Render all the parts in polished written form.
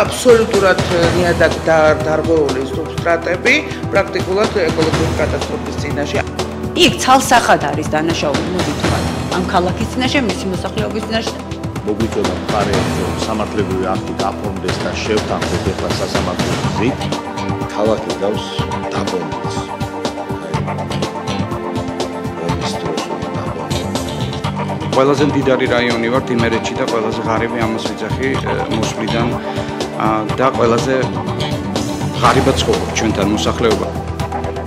აბსოლუტურად ნიადაგ დარღვეული სუბსტრატები პრაქტიკულად ეკოლოგიური კატასტროფის წინაშე. იქ ცალსახად არის დანაშაული მოდითვარ ამ ქალაქის წინაშე, მისი მოსახლეობის წინაშე. მოგვიწევდა მხარეებს, რომ სამართლებრივი აქტი გაფორმდეს და შევთანხმდეთ ახლა სასამართლოს გზით. ქალაქი გავს დაბომბვას. ყველაზე მდიდარი რაიონი ვართ იმერეთში და ყველაზე ღარიბი ამას ვიძახი მოსვლიდან და ყველაზე ღარიბად ცხოვრობ ჩვენთან მოსახლეობა.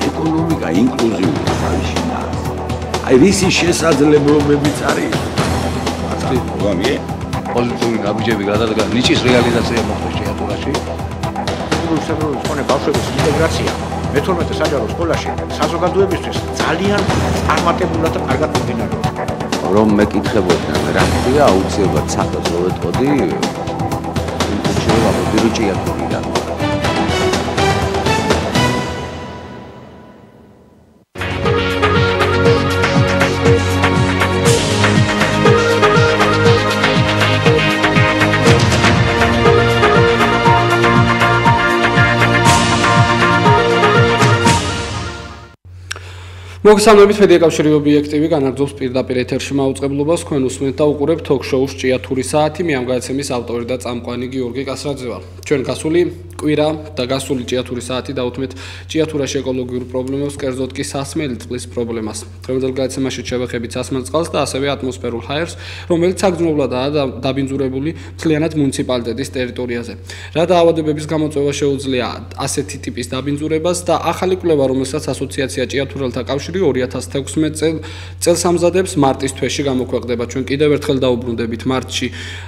ეკონომიკა ინკლუზიური ხარისხია. აი რისი შესაძლებლობებიც არის. მართალი პროგრამია. პოლიტიკური გაბიჯები გადადგა ნიჭის რეალიზაცია მოხდეს ჭიათურაში. საგარეო სკოლის ბავშვების ინტეგრაცია მე-12 საჯარო სკოლაში საზოგადოებისთვის ძალიან წარმატებულად და კარგად მიმდინარეობს. რომ მეკითხებოდნენ რა ხდება აუცილებლად საქმეს რო ვეტყოდი შეიძლება მოდირო ჭიათურიდან. მოგესალმებით, მედიაკავშირი ობიექტივი განაგრძობს პირდაპირ ეთერში მაუწყებლობას. თქვენ უსმენთ და უყურებთ თოქ-შოუს ჭიათურის საათი. მე ამ გადაცემის ავტორი და წამყვანი გიორგი კასრაძე ვარ. ჩვენ გასული კვირა და გასული ჭიათურის საათი დავუთმეთ ჭიათურაში ეკოლოგიურ პრობლემებს, კერძოდ კი სასმელი წყლის პრობლემას. დღევანდელ გადაცემაში შევეხებით სასმელ წყალს და ასევე ატმოსფერულ ჰაერს, რომელიც საგრძნობლადაა დაბინძურებული მთლიანად მუნიციპალიტეტის ტერიტორიაზე. რა დაავადებების გამოწვევა შეუძლია ასეთი ტიპის დაბინძურებას და ახალი კვლევა, რომელსაც ასოციაცია ჭიათურელთა კავშირი 2016 წელს ამზადებს მარტის თვეში გამოქვეყნდება. ჩვენ კიდევ ერთხელ დაუბრუნდებით მარტში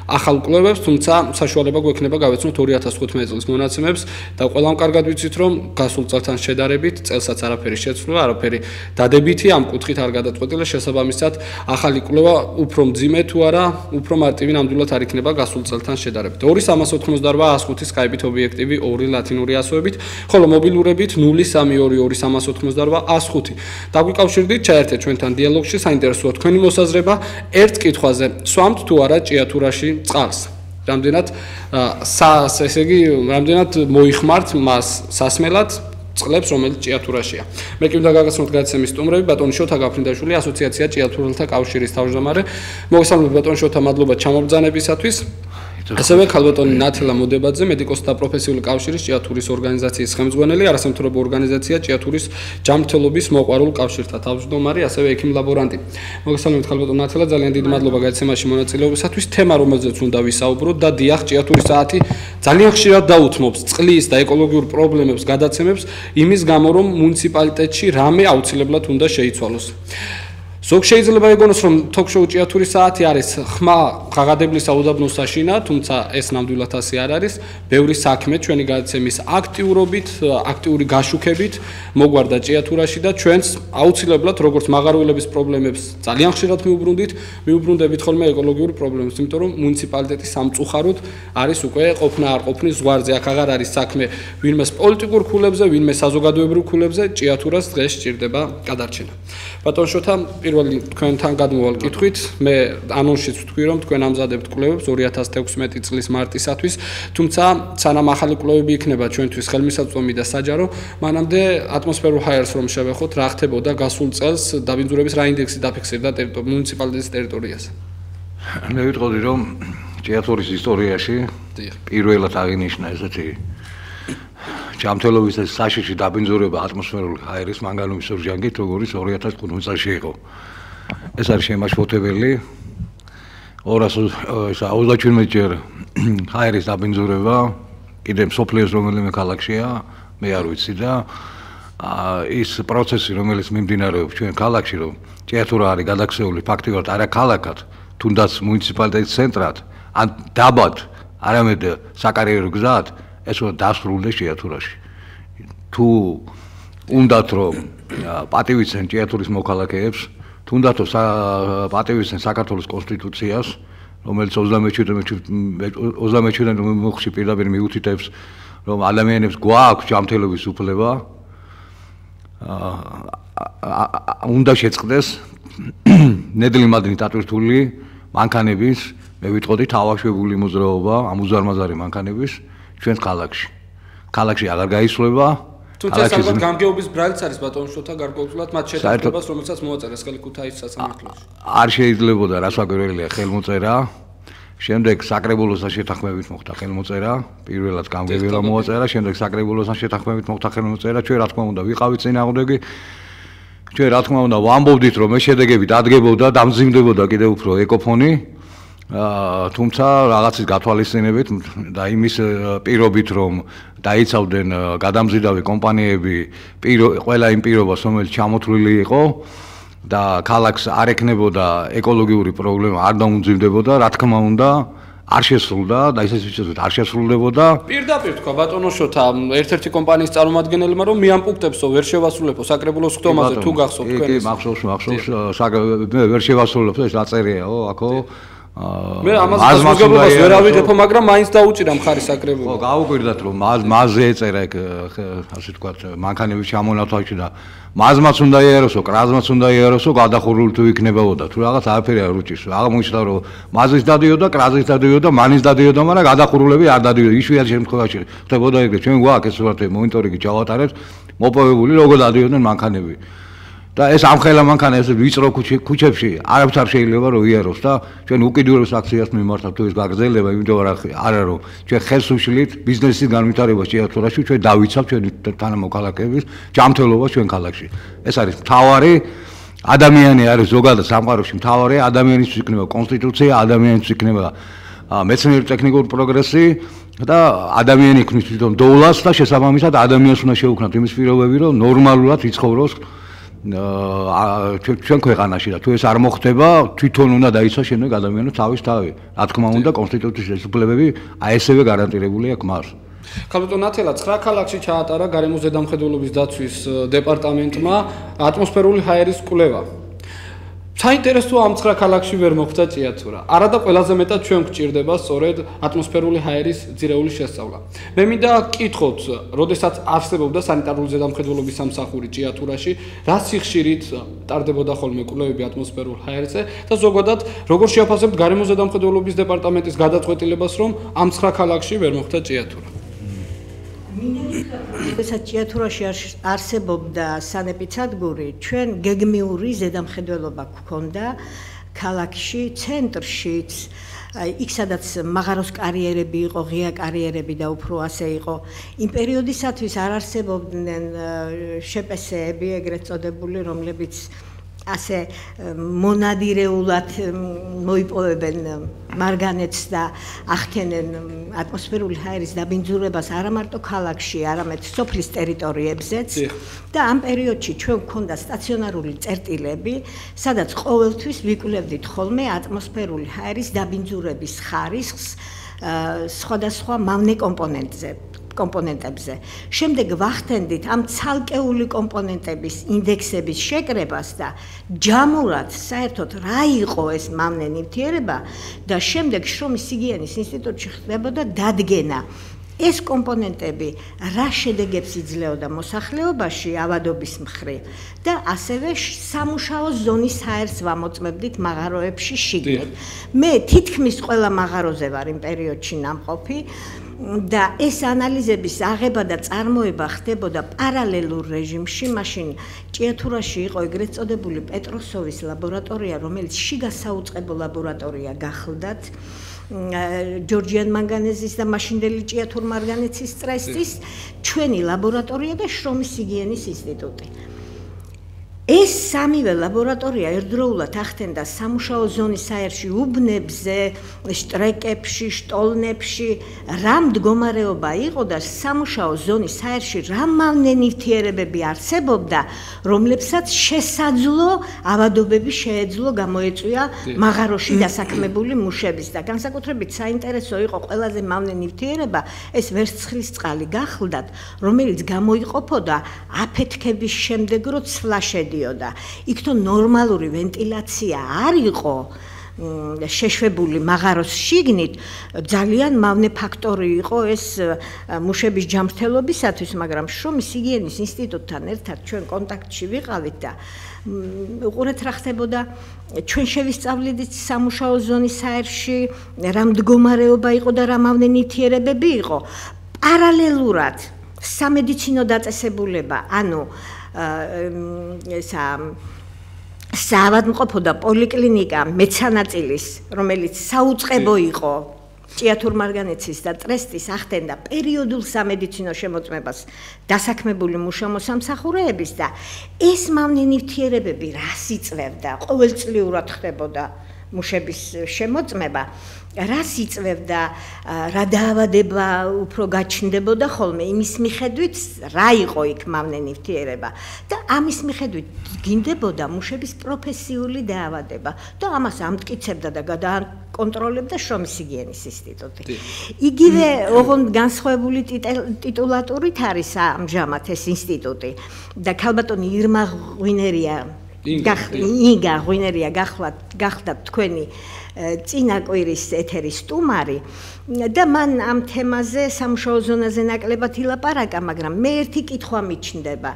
ახალ კვლევებს, თუმცა საშუალება გვექნება გავეცნოთ 2015 წლის მონაცემებს და ყველამ კარგად ვიცით, რომ გასულ წელთან შედარებით წელსაც არაფერი შეცვლა, არაფერი დადებითი ამ კუთხით არ გადაწყვეტილა. შესაბამისად, ახალი კვლევა უფრო მძიმე თუ არა, უფრო მარტივი ნამდვილად არ იქნება გასულ წელთან შედარებით. 2388 Skype-ით ობიექტივი 2 ლათინური ასოებით, ხოლო მობილურებით 0322 105 დაგვიკავშირდით, ჩაერთეთ ჩვენთან დიალოგში, საინტერესოა თქვენი მოსაზრება ერთ კითხვაზე: სვამთ თუ არა ჭიათურაში წყალს? რამდენად ესე იგი, რამდენად მოიხმართ მას სასმელად წყლებს, რომელიც ჭიათურაშია. მე კი უნდა გაგაცნოთ გადაცემის სტუმრები, ბატონი შოთა გაფრინდაშვილი, ასოციაცია ჭიათურელთა კავშირის თავმჯდომარე. მოგესალმებით ბატონი შოთა, მადლობა ჩამობრძანებისათვის. ასევე ქალბატონი ნათელა მოდებაძე, მედიკოსთა პროფესიული კავშირის ჭიათურის ორგანიზაციის ხელმძღვანელი, არასამთავრობო ორგანიზაცია ჭიათურის ჯანმრთელობის მოყვარულ კავშირთა თავმჯდომარე, ასევე ექიმ ლაბორანტი. მოგესალმებით ქალბატონი ნათელა, ძალიან დიდი მადლობა გადაცემაში მონაწილეობისათვის. თემა, რომელზეც უნდა ვისაუბროთ და დიახ, ჭიათურის საათი ძალიან ხშირად დაუთმობს წყლის და ეკოლოგიურ პრობლემებს გადაცემებს, იმის გამო, რომ მუნიციპალიტეტში რამე აუცილებლად უნდა შეიცვალოს. ზოგ შეიძლება ეგონოს, რომ თოქ-შოუ ჭიათურის საათი არის ხმა ღაღადებლისა უდაბნოს საშინა, თუმცა ეს ნამდვილად ასე არ არის. ბევრი საქმე ჩვენი გადაცემის აქტიურობით, აქტიური გაშუქებით მოგვარდა ჭიათურაში და ჩვენს აუცილებლად როგორც მაღაროელების პრობლემებს ძალიან ხშირად მიუბრუნდებით ხოლმე ეკოლოგიური პრობლემებს, იმიტომ რომ მუნიციპალიტეტი სამწუხაროდ არის უკვე ყოფნა არ ყოფნის ზღვარზე. აქ აღარ არის საქმე ვინმეს პოლიტიკურ ქულებზე, ვინმე საზოგადოებრივ ქულებზე, ჭიათურას დღეს სჭირდება გადარჩენა. ბატონ შოთა, პირველი თქვენთან გადმოვალ კითხვით, მე ანონსშიც ვთქვი, რომ თქვენ ამზადებთ კვლევებს 2016 წლის მარტისათვის, თუმცა სანამ ახალი კვლევები იქნება ჩვენთვის ხელმისაწვდომი და საჯარო, მანამდე ატმოსფერულ ჰაერს რომ შევეხოთ, რა ხდებოდა გასულ წელს დაბინძურების რა ინდექსი დაფიქსირდა მუნიციპალიტეტის ტერიტორიაზე. მე ვიტყოდი, რომ ჭიათურის ისტორიაში პირველად აღინიშნა ესეთი ჯანმრთელობის საშიში დაბინძურება ატმოსფერული ჰაერის მანგანუმის ორჟანგით, როგორც 2015 წელს იყო. ეს არის შემაშფოთებელი 227-ჯერ ჰაერის დაბინძურება კიდევ სოფლიოს რომელიმე ქალაქშია, მე არ ვიცი და ის პროცესი, რომელიც მიმდინარეობს ჩვენ ქალაქში, რომ ჭიათურა არის გადაქცეული ფაქტიურად არა ქალაქად, თუნდაც მუნიციპალიტეტის ცენტრად, ან დაბად, არამედ საკარიერო გზად, ეს უნდა დასრულდეს ჭიათურაში. თუ უნდათ რომ პატივიცენ ჭიათურის მოქალაქეებს, თუნდაც პატივიცენ საქართველოს კონსტიტუციას, რომელიც 37-დან მოხში პირდაპირ მიუთითებს, რომ ადამიანებს გვაქვს ჯანმრთელობის უფლება, უნდა შეწყდეს ნედლი მადნით ატვირთული მანქანების, მე ვიტყოდი თავაშვებული მოძრაობა, ამ უზარმაზარი მანქანების ჩვენს ქალაქში. ქალაქში აღარ გაისვლება. თუმცა ალბათ გამგეობის ბრალიც არის ბატონიშვილთა გარკვეულწილად მათ შეთანხმებას, რომელსაც მოაწერეს ხელი ქუთაისის სასამართლოში. არ შეიძლებოდა რას ვაკვირველია ხელმოწერა. შემდეგ საკრებულოსთან შეთანხმებით მოხდა ხელმოწერა, პირველად გამგებელა მოაწერა, შემდეგ საკრებულოსთან შეთანხმებით მოხდა ხელმოწერა. ჩვენ რა თქმა უნდა ვიყავით წინააღმდეგი. ჩვენ რა თქმა უნდა ვამბობდით რომ ეს შედეგები დადგებოდა, დამძიმდებოდა კიდევ უფრო ეკოფონი. თუმცა რაღაცის გათვალისწინებით და იმის პირობით რომ დაიცავდნენ გადამზიდავი კომპანიები ყველა იმ პირობას რომელიც ჩამოთვლილი იყო და ქალაქს არ ეკნებოდა ეკოლოგიური პრობლემა არ დაუმძიმდებოდა რა თქმა უნდა არ შესრულდა და ისიც ვიცით არ შესრულდებოდა პირდაპირ თქვა ბატონო შოთა ერთ-ერთი კომპანიის წარმომადგენელმა რომ მიამპუნქტებსო ვერ შევასრულებო საკრებულოს ხდომაზე თუ გახსოვთ თქვენ კი მახსოვს მე ვერ შევასრულებო ეს რაწერიაო აქო მე ამას მოგებობას ვერ ავიღებო მაგრამ მაინც დაუჭირა მხარი საკრებულო ხო გაუკვირდათ რომ მაზზე ეწერა ეგ ასე ვთქვათ მანქანების ჩამონათვალში და მაზმაც უნდა იაროსო კრაზმაც უნდა იაროსო გადახურული თუ იქნებოდა თუ რაღაც არაფერი არ უჭირს აღმოჩნდა რომ მაზის დადიოდა კრაზის დადიოდა მანის დადიოდა მაგრამ გადახურულები არ დადიოდა იშვიათ შემთხვევაში ხდებოდა ეგრე ჩვენ გვაქვს ეს სურათი მონიტორინგი ჩავატარებთ მოპოვებული როგორ დადიოდნენ მანქანები და ეს ამხელა მანქანა ეს ვიწრო ქუჩებში არაფერს არ შეიძლება რომ იაროს და ჩვენ უკიდურეს აქციას მიმართავთ თუ ეს გაგრძელდება იმიტომ რომ არა რომ ჩვენ ხელს უშლით ბიზნესის განვითარებას ჭიათურაში ჩვენ დავიცავთ ჩვენი თანამოქალაქეების ჯანმრთელობას ჩვენ ქალაქში ეს არის მთავარი ადამიანი არის ზოგადად სამყაროში მთავარი ადამიანის იქნება კონსტიტუცია ადამიანის იქნება მეცნიერული ტექნიკური პროგრესი და ადამიანი იქნება თვითონ დოვლას და შესაბამისად ადამიანს უნდა შეუქმნათ იმის პირობები რომ ნორმალურად იცხოვროს ჩვენ ქვეყანაში და თუ ეს არ მოხდება თვითონ უნდა დაიცვა შემდეგ ადამიანს თავის თავი რა თქმა უნდა კონსტიტუციის შესაძლებლობები აი ესევე გარანტირებული აქვს მას ქალბატონ ათელა 9 ქალაქში ჩაატარა გარემოს ზედამხედველობის დაცვის დეპარტამენტმა ატმოსფერული ჰაერის კვლევა საინტერესოა ამ 9 ქალაქში ვერ მოხდა ჭიათურა. არა და ყველაზე მეტად ჩვენ გვჭირდება სწორედ ატმოსფერული ჰაერის ძირეული შესწავლა. მე მინდა გკითხოთ, როდესაც არსებობდა სანიტარული ზედამხედველობის სამსახური ჭიათურაში, რა სიხშირით ტარდებოდა ხოლმე კვლევები ატმოსფერულ ჰაერზე და ზოგადად როგორ შეაფასებთ გარემოს ზედამხედველობის დეპარტამენტის გადაწყვეტილებას, რომ ამ 9 ქალაქში ვერ მოხდა ჭიათურა. როდესაც ჭიათურაში არსებობდა სანეპიცადგური, ჩვენ გეგმიური ზედამხედველობა გვქონდა ქალაქში, ცენტრშიც, იქ სადაც მაღაროს კარიერები იყო, ღია კარიერები და უფრო ასე იყო. იმ პერიოდისათვის არ არსებობდნენ შპს-ები, ეგრეთ წოდებული, რომლებიც ასე მონადირეულად მოიპოვებენ მარგანეცს და ახდენენ ატმოსფერული ჰაერის დაბინძურებას არა მარტო ქალაქში, არამედ სოფლის ტერიტორიებზეც და ამ პერიოდში ჩვენ გვქონდა სტაციონარული წერტილები, სადაც ყოველთვის ვიკვლევდით ხოლმე ატმოსფერული ჰაერის დაბინძურების ხარისხს სხვადასხვა მავნე კომპონენტებზე. შემდეგ ვახდენდით ამ ცალკეული კომპონენტების ინდექსების შეკრებას და ჯამურად საერთოდ რა იყო ეს მავნე ნივთიერება და შემდეგ შრომის ჰიგიენის ინსტიტუტში ხდებოდა დადგენა ეს კომპონენტები რა შედეგებს იძლეოდა მოსახლეობაში ავადობის მხრივ და ასევე სამუშაო ზონის ჰაერს ვამოწმებდით მაღაროებში შიგნით. მე თითქმის ყველა მაღაროზე ვარ იმ პერიოდში ნამყოფი და ეს ანალიზების აღება და წარმოება ხდებოდა პარალელურ რეჟიმში, მაშინ ჭიათურაში იყო ეგრეთ წოდებული პეტროსოვის ლაბორატორია, რომელიც შიგა საუწყებო ლაბორატორია გახლდათ. ჯორჯიან მანგანეზის და მაშინდელი ჭიათურ მარგანეცის ტრესტის ჩვენი ლაბორატორია და შრომის ჰიგიენის ინსტიტუტი. ეს სამივე ლაბორატორია ერთდროულად ახდენდა სამუშაო ზონის ჰაერში უბნებზე, შტრეკებში, შტოლნებში რა მდგომარეობა იყო და სამუშაო ზონის ჰაერში რა მავნე ნივთიერებები არსებობდა, რომლებსაც შესაძლო ავადობები შეეძლო გამოეწვია მაღაროში დასაქმებული მუშების და განსაკუთრებით საინტერესო იყო ყველაზე მავნე ნივთიერება ეს ვერცხლისწყალი გახლდათ, რომელიც გამოიყოფოდა აფეთქების შემდეგ რო ცვლა შედიოდა. იქთო ნორმალური ვენტილაცია არ იყო შეშვებული მაღაროს შიგნით, ძალიან მავნე ფაქტორი იყო ეს მუშების ჯანმრთელობისათვის, მაგრამ შრომის ჰიგიენის ინსტიტუტთან ერთად ჩვენ კონტაქტში ვიყავით და უყურეთ რა ხდებოდა, ჩვენ შევისწავლით სამუშაო ზონის ჰაერში რა მდგომარეობა იყო და რა მავნე ნივთიერებები იყო. პარალელურად სამედიცინო დაწესებულება, ანუ საავადმყოფო და პოლიკლინიკა მეცანაწილის, რომელიც საუწყებო იყო ჭიათურ მარგანეცის და ტრესტის ახდენდა პერიოდულ სამედიცინო შემოწმებას დასაქმებული მუშა-მოსამსახურეების და ეს მავნე ნივთიერებები რას იწვევდა, ყოველწლიურად ხდებოდა მუშების შემოწმება, რას იწვევდა, რა დაავადება უფრო გაჩნდებოდა ხოლმე, იმის მიხედვით რა იყო იქ მავნე ნივთიერება და ამის მიხედვით გინდებოდა მუშების პროფესიული დაავადება და ამას ამტკიცებდა და გადაკონტროლებდა შრომის ჰიგიენის ინსტიტუტი. იგივე ოღონდ განსხვავებული ტიტულატურით არის ამჟამად ეს ინსტიტუტი და ქალბატონი ირმა ღვინერია იგა ღვინერია გახდა თქვენი წინა კვირის ეთერის სტუმარი და მან ამ თემაზე სამუშაო ზონაზე ნაკლებად ილაპარაკა, მაგრამ მე ერთი კითხვა მიჩნდება.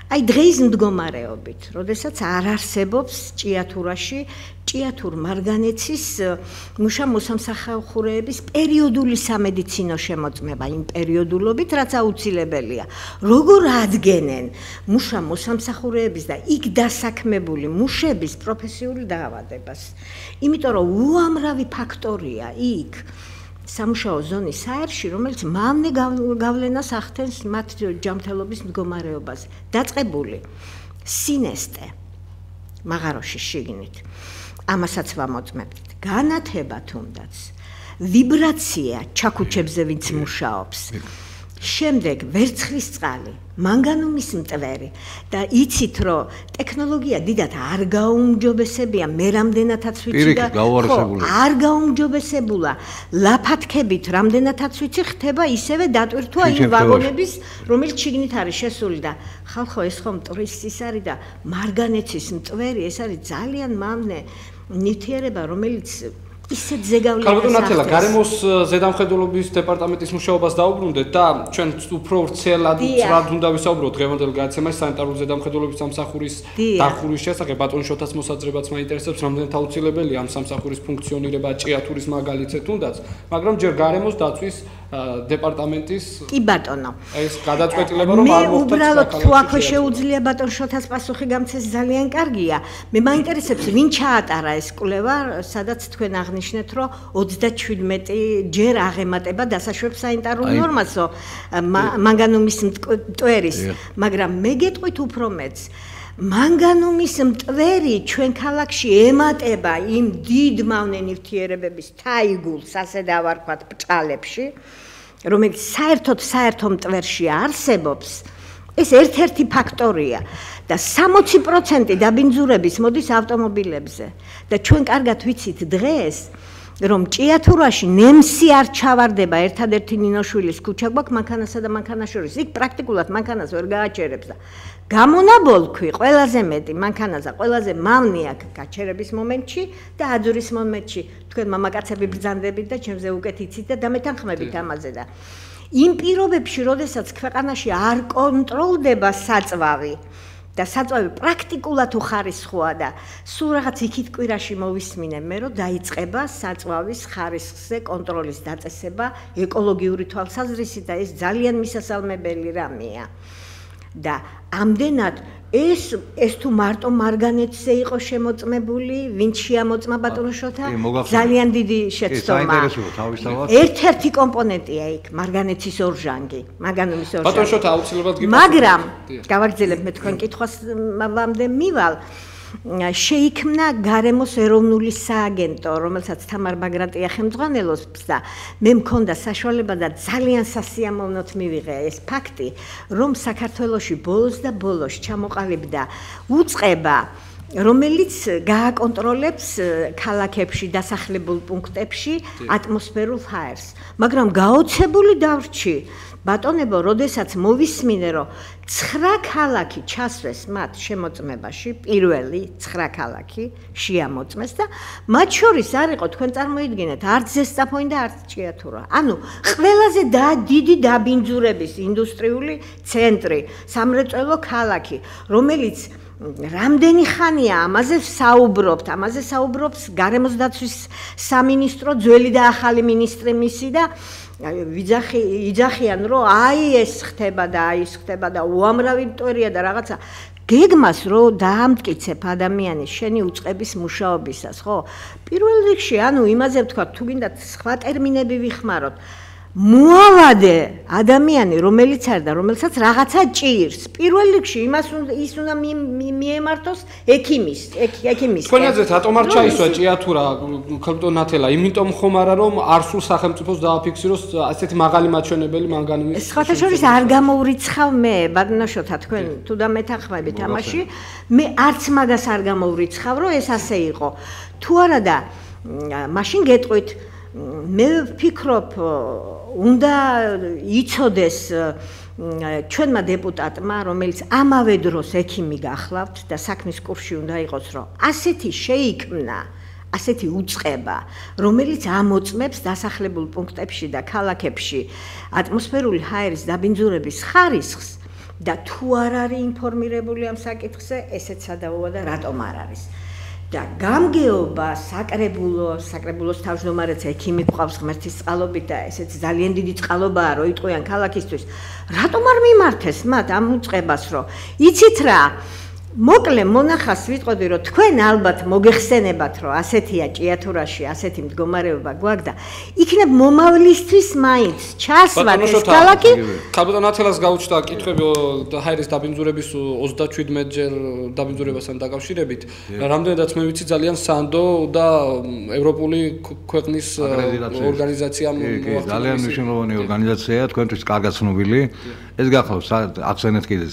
აი დღის მდგომარეობით, როდესაც არ არსებობს ჭიათურაში ჭიათურ მარგანეცის მუშა-მოსამსახურეების პერიოდული სამედიცინო შემოწმება იმ პერიოდულობით, რაც აუცილებელია. როგორ ადგენენ მუშა-მოსამსახურეების და იქ დასაქმებული მუშების პროფესიული დაავადებას? იმიტომ რომ უამრავი ფაქტორია იქ სამუშაო ზონის საერში, რომელიც მავნე გავლენას ახდენს მათ ჯანმრთელობის მდგომარეობაზე. დაწყებული სინესტე მაღაროში შიგნით. ამასაც ვამოწმებთ. განათება თუნდაც, ვიბრაცია ჩაქუჩებზე ვინც მუშაობს. შემდეგ ვერცხლის წყალი, მანგანუმის მტვერი და იცით რომ ტექნოლოგია დიდად არ გაუმჯობესებია, მე რამდენადაც ვიცი და არ გაუმჯობესებულა. ლაფათქებით რამდენადაც ვიცი ხდება ისევე დატვირთვა იმ ვაგონების, რომელიც შიგნით არის შესული და ხალხო ეს ხომ ტურისტის არის და მარგანეცის მტვერი, ეს არის ძალიან მავნე ნივთიერება, რომელიც ისეთ ზეგავლენას ქალბატონ ათელა, გარემოს ზედამხედველობის დეპარტამენტის მუშაობას დაუბრუნდეთ და ჩვენ უფრო ვრცელად უნდა ვისაუბროთ დღევანდელ გადაცემაში სანიტარული ზედამხედველობის სამსახურის დახურვის შესახებ. ბატონ შოთას მოსაძრებაც მაინტერესებს, რამდენად აუცილებელია ამ სამსახურის ფუნქციონირება ჭიათურის მაგალითზე თუნდაც, მაგრამ ჯერ გარემოს დაცვის დეპარტამენტის კი ბატონო. ეს გადაწყვეტილება რომ არ მოხდეს. უბრალოდ თუ აქვე შეუძლია ბატონ შოთას პასუხი გამცეს ძალიან კარგია. მე მაინტერესებს ვინ ჩაატარა ეს კვლევა, სადაც თქვენ აღნიშნეთ, რომ 37 ჯერ აღემატება დასაშვებ საინტარულ ნორმასო მანგანუმის მტვერის, მაგრამ მე გეტყვით უფრო მეც. მანგანუმის მტვერი ჩვენ ქალაქში ემატება იმ დიდ მავნე ნივთიერებების თაიგულს, ასე დავარქვათ, ბჭალებში, რომელიც საერთო მტვერში არსებობს. ეს ერთ-ერთი ფაქტორია და 60% დაბინძურების მოდის ავტომობილებზე და ჩვენ კარგად ვიცით დღეს რომ ჭიათურაში ნემსი არ ჩავარდება ერთადერთი ნინოშვილის ქუჩა გვაქვს მანქანასა და მანქანას შორის. იქ პრაქტიკულად მანქანას ვერ გააჩერებს და გამონაბოლქვი ყველაზე მეტი მანქანაზე ყველაზე მავნე აქ გაჩერების მომენტში და აძურის მომენტში თქვენ მამაკაცები ბრძანდებით და ჩემზე უკეთ იცით და დამეთანხმებით ამაზე და იმ პირობებში, როდესაც ქვეყანაში არ კონტროლდება საწვავი და საწვავი პრაქტიკულად უხარისხოა და სულ რაღაც იქით კვირაში მოვისმინე მე რომ დაიწყება საწვავის ხარისხზე კონტროლის დაწესება ეკოლოგიური თვალსაზრისით და ეს ძალიან მისასალმებელი რამეა. და ამდენად ეს თუ მარტო მარგანეცზე იყო შემოწმებული, ვინც შეამოწმა ბატონო შოთა, ძალიან დიდი შეცდომა. ერთ-ერთი კომპონენტია იქ მარგანეცის ორჟანგი, მანგანუმის ორჟანგი. ბატონო შოთა აუცილებლად გიპასუხოთ. მაგრამ გავაგრძელებ მე თქვენ კითხვამდე მივალ. შეიქმნა გარემოს ეროვნული სააგენტო, რომელსაც თამარ ბაგრატია ხელმძღვანელობს და მე მქონდა საშუალება და ძალიან სასიამოვნოდ მივიღე ეს ფაქტი, რომ საქართველოში ბოლოს და ბოლოს ჩამოყალიბდა უწყება, რომელიც გააკონტროლებს ქალაქებში დასახლებულ პუნქტებში ატმოსფერულ ჰაერს, მაგრამ გაოცებული დავრჩი ბატონებო, როდესაც მოვისმინე, რომ 9 ქალაქი ჩასვეს მათ შემოწმებაში, პირველი 9 ქალაქი შეამოწმეს და მათ შორის არ იყო, თქვენ წარმოიდგინეთ, არც ზესტაფონი და არც ჭიათურა. ანუ ყველაზე დიდი დაბინძურების ინდუსტრიული ცენტრი, სამრეწველო ქალაქი, რომელიც რამდენი ხანია ამაზე საუბრობს გარემოს დაცვის სამინისტრო, ძველი და ახალი მინისტრი მისი და იძახიან რომ აი ეს ხდება და აი ეს ხდება და უამრავი ისტორია და რაღაცა გეგმას რო დაამტკიცებ ადამიანის შენი უწყების მუშაობისას ხო პირველ რიგში ანუ იმაზე ვთქვა თუ გინდათ სხვა ტერმინები ვიხმაროთ მოავადე ადამიანი რომელიც არის და რომელსაც რაღაცა ჭირს პირველ რიგში ის უნდა მიემართოს ექიმის თქვენ აზრით რატომ არ ჩაისვა ჭიათურა ქალბატონ ნათელა იმიტომ ხომ არა რომ არ სულ სახელმწიფოს დააფიქსიროს ასეთი მაღალი მაჩვენებელი მანგანუმის სხვათა შორის არ გამოვრიცხავ მე ბადნაშოთა თქვენ თუ და მეთანხმებით ამაში მე არც მაგას არ გამოვრიცხავ რომ ეს ასე იყო თუ არა და მაშინ გეტყვით მე ვფიქრობ უნდა იცოდეს ჩვენმა დეპუტატმა რომელიც ამავე დროს ექიმი გახლავთ და საქმის კურსში უნდა იყოს რომ ასეთი შეიქმნა ასეთი უწყება რომელიც ამოწმებს დასახლებულ პუნქტებში და ქალაქებში ატმოსფერული ჰაერის დაბინძურების ხარისხს და თუ არ არის ინფორმირებული ამ საკითხზე ესეც სადავოა და რატომ არ არის და გამგეობა საკრებულოს თავმჯდომარეც ექიმი გვყავს ღმერთის წყალობით და ესეც ძალიან დიდი წყალობაა რომ იტყვიან ქალაქისთვის რატომ არ მიმართეს მათ ამ უწყებას რომ იცით რა მოკლე მონახას ვიტყოდი რომ თქვენ ალბათ მოგეხსენებათ რომ ასეთია ჭიათურაში ასეთი მდგომარეობა გვაქვს და იქნებ მომავლისთვის მაინც ჩასვათ ეს ქალაქი ქალბატონ ნათელას გაუჩნდა კითხვები ჰაერის დაბინძურების 37-ჯერ დაბინძურებასთან დაკავშირებით რამდენადაც მე ვიცი ძალიან სანდო და ევროპული ქვეყნის ორგანიზაციამ ძალიან მნიშვნელოვანი ორგანიზაციაა თქვენთვის კარგად ცნობილი ეს გახლავს ახსენეთ კიდე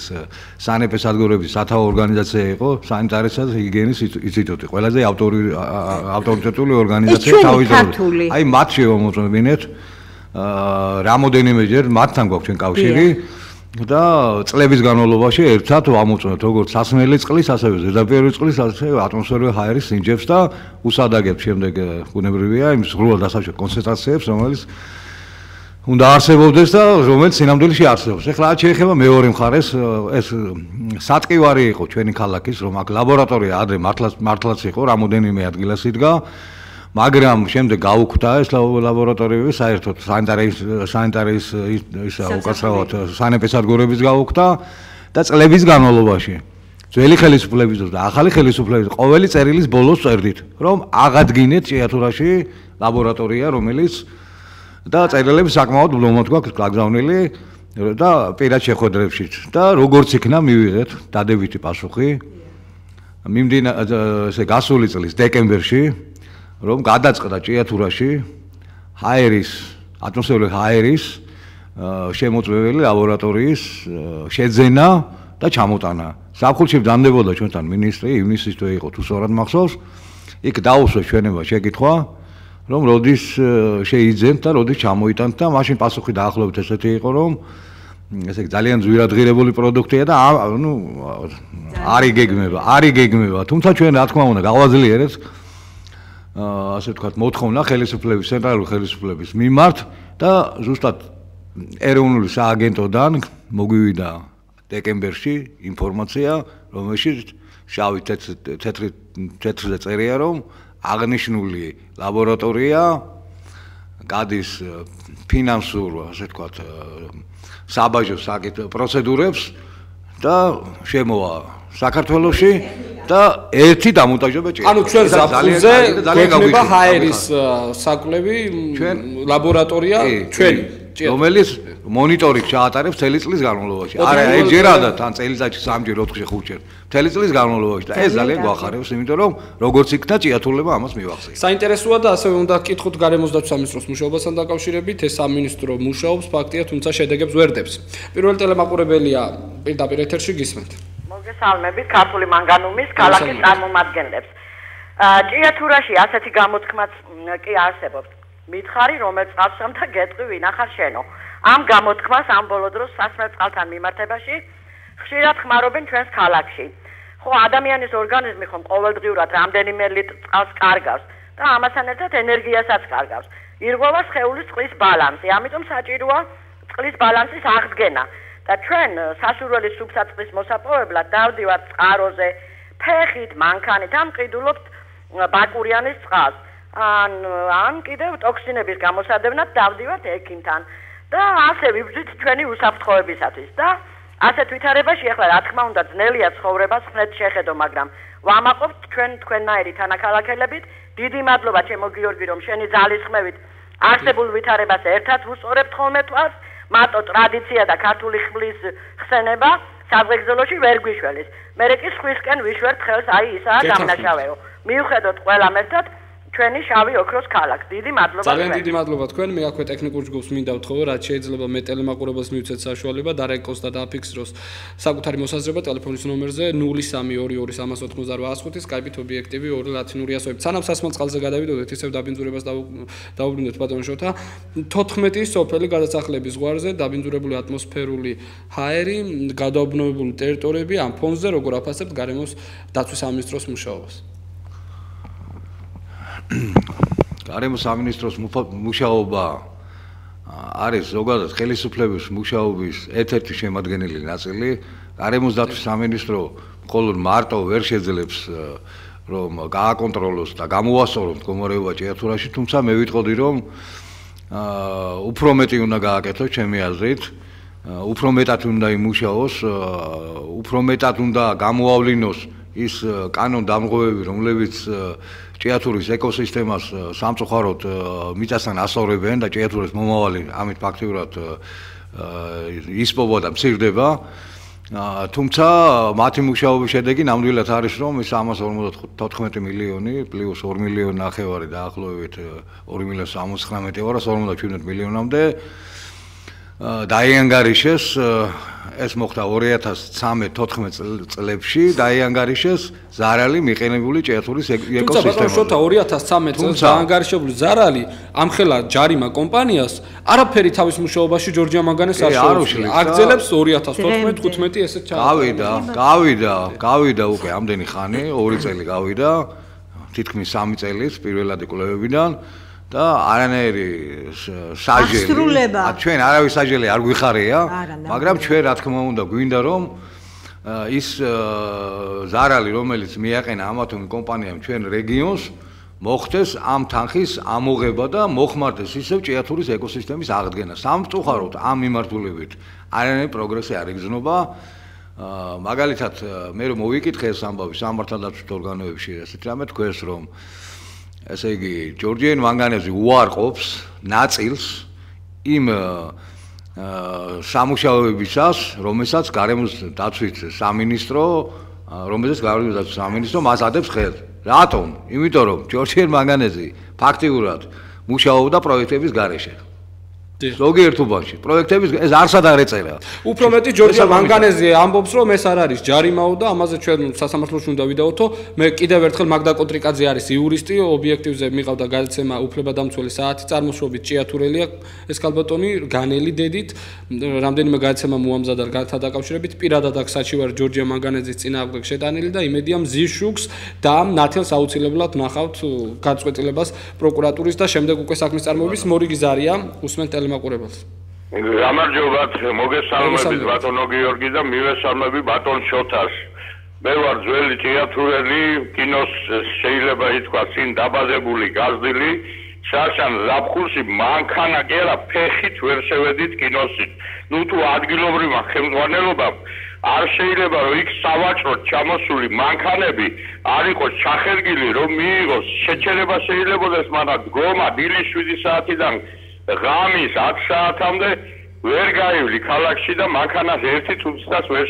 სანეპე სადგურების სათავო ორგანიზაცია იყო სანიტარისა და ჰიგიენის ინსტიტუტი ყველაზე ავტორიტეტული ორგანიზაცია თავის დროზე აი მათ შევამოწმებინეთ რამოდენიმეჯერ მათთან გვაქვს ჩვენ კავშირი და წლების განმავლობაში ერთად ვამოწმებთ როგორც სასმელი წყლის ასევე ზედაპირული წყლის ასევე ატმოსფერული ჰაერის სინჯებს და უსადაგებს შემდეგ ბუნებრივია იმ სრულად დასაშვებ კონცენტრაციებს რომელიც უნდა არსებობდეს და რომელიც სინამდვილეში არსებობს. ეხლა რაც შეეხება მეორე მხარეს, ეს სატკივარი იყო ჩვენი ქალაქის, რომ აქ ლაბორატორია ადრე მართლაც იყო, რამოდენიმე ადგილას იდგა, მაგრამ შემდეგ გაუქმდა ეს ლაბორატორიები, საერთოდ სანიტარიის ისა უკაცრავად სანეპე სადგურების გაუქმდა და წლების განმავლობაში ძველი ხელისუფლების და ახალი ხელისუფლების ყოველი წერილის ბოლოს წერდით, რომ აღადგინეთ ჭიათურაში ლაბორატორია, რომელიც და წერილები საკმაოდ ვლომოთ გვაქვს გაგზავნილი და პირად შეხვედრებშიც და როგორც იქნა მივიღეთ დადებითი პასუხი ესე გასული წლის დეკემბერში რომ გადაწყდა ჭიათურაში ატმოსფერული ჰაერის შემოწმებელი ლაბორატორიის შეძენა და ჩამოტანა ზაფხულში ბრძანდებოდა ჩვენთან მინისტრი ივნისის თვე იყო თუ სწორად მახსოვს იქ დაუსვეს ჩვენება შეკითხვა რომ როდის შეიძენთ და როდის ჩამოიტანთ და მაშინ პასუხი დაახლოებით ესეთი იყო რომ ესე ძალიან ძვირადღირებული პროდუქტია და ნუ არ იგეგმება თუმცა ჩვენ რა თქმა უნდა გავაძლიერეთ ასე ვთქვათ მოთხოვნა ხელისუფლების ცენტრალური ხელისუფლების მიმართ და ზუსტად ეროვნული სააგენტოდან მოგვივიდა დეკემბერში ინფორმაცია რომელშიც შავი თეთრზე წერია რომ აღნიშნული ლაბორატორია გადის ფინანსურ, ასე ვთქვათ, საბაჟო პროცედურებს და შემოვა საქართველოში და ერთი დამონტაჟება ჭირდება. ანუ ჩვენ ზაფხულზე გვექნება ჰაერის საკვლევი ლაბორატორია ჩვენი რომელიც მონიტორინგ ჩაატარებს წელი წლის განმავლობაში. არა, ეჯერადათ ან წელიწადში 3-ჯერ, 4-ჯერ, 5-ჯერ. წელი წლის განმავლობაში და ეს ძალიან გვახარებს, იმიტომ რომ როგორც იქნა ჭიათურლება ამას მივახსენე. საინტერესოა და ასევე უნდა გკითხოთ გარემოს დაცვის სამინისტროს მუშაობასთან დაკავშირებით. ეს სამინისტრო მუშაობს ფაქტია, თუმცა შედეგებს ვერ დებს. პირველი ტელემაყურებელია პირდაპირ ეთერში გისმენთ. მოგესალმებით ქართული მანგანუმის ქალაქის წარმომადგენლებს. ჭიათურაში ასეთი გამოთქმაც კი არსებობს. მითხარი რომელ წყალსამ და გეტყვი ვინახარ შენო. ამ გამოთქმას ამ ბოლო დროს სასმელ წყალთან მიმართებაში ხშირად ხმარობენ ჩვენს ქალაქში. ხო, ადამიანის ორგანიზმი ხომ ყოველდღიურად რამდენიმე ლიტრ წყალს კარგავს და ამასთან ერთად ენერგიასაც კარგავს. ირღვევა სხეულის წყლის ბალანსი, ამიტომ საჭიროა წყლის ბალანსის აღდგენა. და ჩვენ სასურველი სუფსაწყლის მოსაპოვებლად დავდივართ წყაროზე, ფეხით, მანქანით, ამ ყიდულობთ ბაკურიანის წყალს. ან კიდევ ტოქსინების გამოსადევნად დავდივართ ექიმთან და ასე ვიბრძვით ჩვენი უსაფრთხოებისათვის და ასეთ ვითარებაში ახლა რა თქმა უნდა ძნელია ცხოვრებას ხნეთ შეხედო, მაგრამ ვამაყობთ თქვენნაირი თანაქალაქელებით. დიდი მადლობა ჩემო გიორგი, რომ შენი ძალისხმევით არსებულ ვითარებას ერთად ვუსწორებთ ხოლმე თვალს. მარტო ტრადიცია და ქართული ხმლის ხსენება საზღვეგრძელოში ვერ გვიშველის. მე კი სხვისკენ ვიშვერთ ხელს, აი ისაა დამნაშავეო. მივხედოთ ყველამ ერთად ჩვენი შავი ოქროს ქალაქს. დიდი მადლობა. ძალიან დიდი მადლობა თქვენ. მე აქვე ტექნიკურ ჯგუფს მინდა ვთხოვო, რაც შეიძლება მე ტელემაყურებელს მივცეთ საშუალება დარეკოს და დააფიქსროს საკუთარი მოსაზრება ტელეფონის ნომერზე 0322238805, Skype-ით ობიექტივი 2 ლათინური ასოებით. სანამ სასმალწყალზე გადავიდოდეთ, ისევ დაბინძურებას დაუბრუნდეთ ბატონ შოთა. 14 სოფელი გადასახლების ზღვარზე დაბინძურებული ატმოსფერული ჰაერი, გადაობნოებული ტერიტორიები ამ ფონზე როგორ აფასებთ გარემოს დაცვის სამინისტროს მუშაობას? გარემოს სამინისტროს მუშაობა არის ზოგადად ხელისუფლების მუშაობის ერთ-ერთი შემადგენელი ნაწილი. გარემოს დაცვის სამინისტრო მხოლოდ მარტო ვერ შეძლებს რომ გააკონტროლოს და გამოასწოროს მდგომარეობა ჭიათურაში, თუმცა მე ვიტყოდი რომ უფრო მეტი უნდა გააკეთოს ჩემი აზრით, უფრო მეტად უნდა იმუშაოს, უფრო მეტად უნდა გამოავლინოს ის კანონ-დამღობები, რომლებიც ჭიათურის ეკოსისტემას სამწუხაროდ მიწასთან ასწორებენ და ჭიათურის მომავალი ამით ფაქტიურად ისპობა და მცირდება. თუმცა მათი მუშაობის შედეგი ნამდვილად არის რომ ის 154 მილიონი პლუს 2 მილიონი ნახევარი დაახლოებით 2.79 მილიონამდე დაიანგარიშეს. ეს მოხდა 2013-14 წლებში, დაიანგარიშეს ზარალი მიყენებული ჭიათურის ეკოსისტემაზე. თუმცა შოთა 2013 წელს დაანგარიშებული ზარალი ამხელა ჯარიმა კომპანიას არაფერი თავის მუშაობაში ჯორჯია მანგანეს არ შეუძლია. აგრძელებს 2014-15 ესეც გავიდა უკვე ამდენი ხანი, 2 წელი გავიდა, თითქმის 3 წელიც პირველადი კვლევებიდან. და არანაირი საჯელი ჩვენ არავის საჯელი არ გვიხარია, მაგრამ ჩვენ რა თქმა უნდა გვინდა რომ ის ზარალი რომელიც მიაყენა ამათომი კომპანიამ ჩვენ რეგიონს მოხდეს ამ თანხის ამოღება და მოხმარდეს ისევ ჭიათურის ეკოსისტემის აღდგენა. სამწუხაროდ ამ მიმართულებით არანაირი პროგრესი არ იგრძნობა. მაგალითად მე რომ მოვიკითხე ეს ამბავი სამართალდაცვით ორგანოებში, ესეთ რამე თქვენს რომ ესე იგი ჯორჯიან მანგანეზი უარყოფს ნაწილს იმ სამუშაოებისას, რომელსაც გარემოს დაცვის სამინისტრო, მას ადებს ხელს. რატომ? იმიტომ რომ ჯორჯიან მანგანეზი ფაქტიურად მუშაობდა პროექტების გარეშე. ზოგიერთ უბანში პროექტების ეს არსად არ ეწერა. უფრო მეტი ჯორჯია მანგანეზი ამბობს რომ ეს არ არის ჯარიმაო და ამაზე ჩვენ სასამართლოში უნდა ვიდაოთო. მე კიდევ ერთხელ მაგდა კოტრიკაძე არის იურისტი, ობიექტივზე მიყავდა გადაცემა უფლებადამცველი საათი წარმოშობით ჭიათურელია ეს ქალბატონი განელი დედით, რამდენიმე გადაცემა მოამზადა განთან დაკავშირებით, პირადად აქ საჩივარ ჯორჯია მანგანეზის წინააღმდეგ შეტანილი და იმედია მზიშუქს და ამ ნათელს აუცილებლად ნახავთ გაწყვეტილებას პროკურატურის და შემდეგ უკვე საქმის წარმოების მორიგი ზარია უსმენთ მაკურებელს. გამარჯობათ, მოგესალმებით ბატონო გიორგი და მივესალმები ბატონ შოთას. მე ვარ ძველი ჭიათურელი, კინოს შეიძლება ითქვას წინ დაბადებული გაზრდილი, შაშან ზაფხულში მანქანა კი არა ფეხით ვერ შევედით კინოსით. ნუ თუ ადგილობრივმა ხელმძღვანელობამ არ შეიძლება რომ იქ სავაჭროდ ჩამოსული მანქანები არ იყოს ჩახერგილი რომ მიიღოს შეჩერება შეიძლებადეს, მაგრამ დგომა დილის 7 საათიდან ღამის 10 საათამდე ვერ გაივლი ქალაქში და მანქანას ერთი თუნცაც ვერ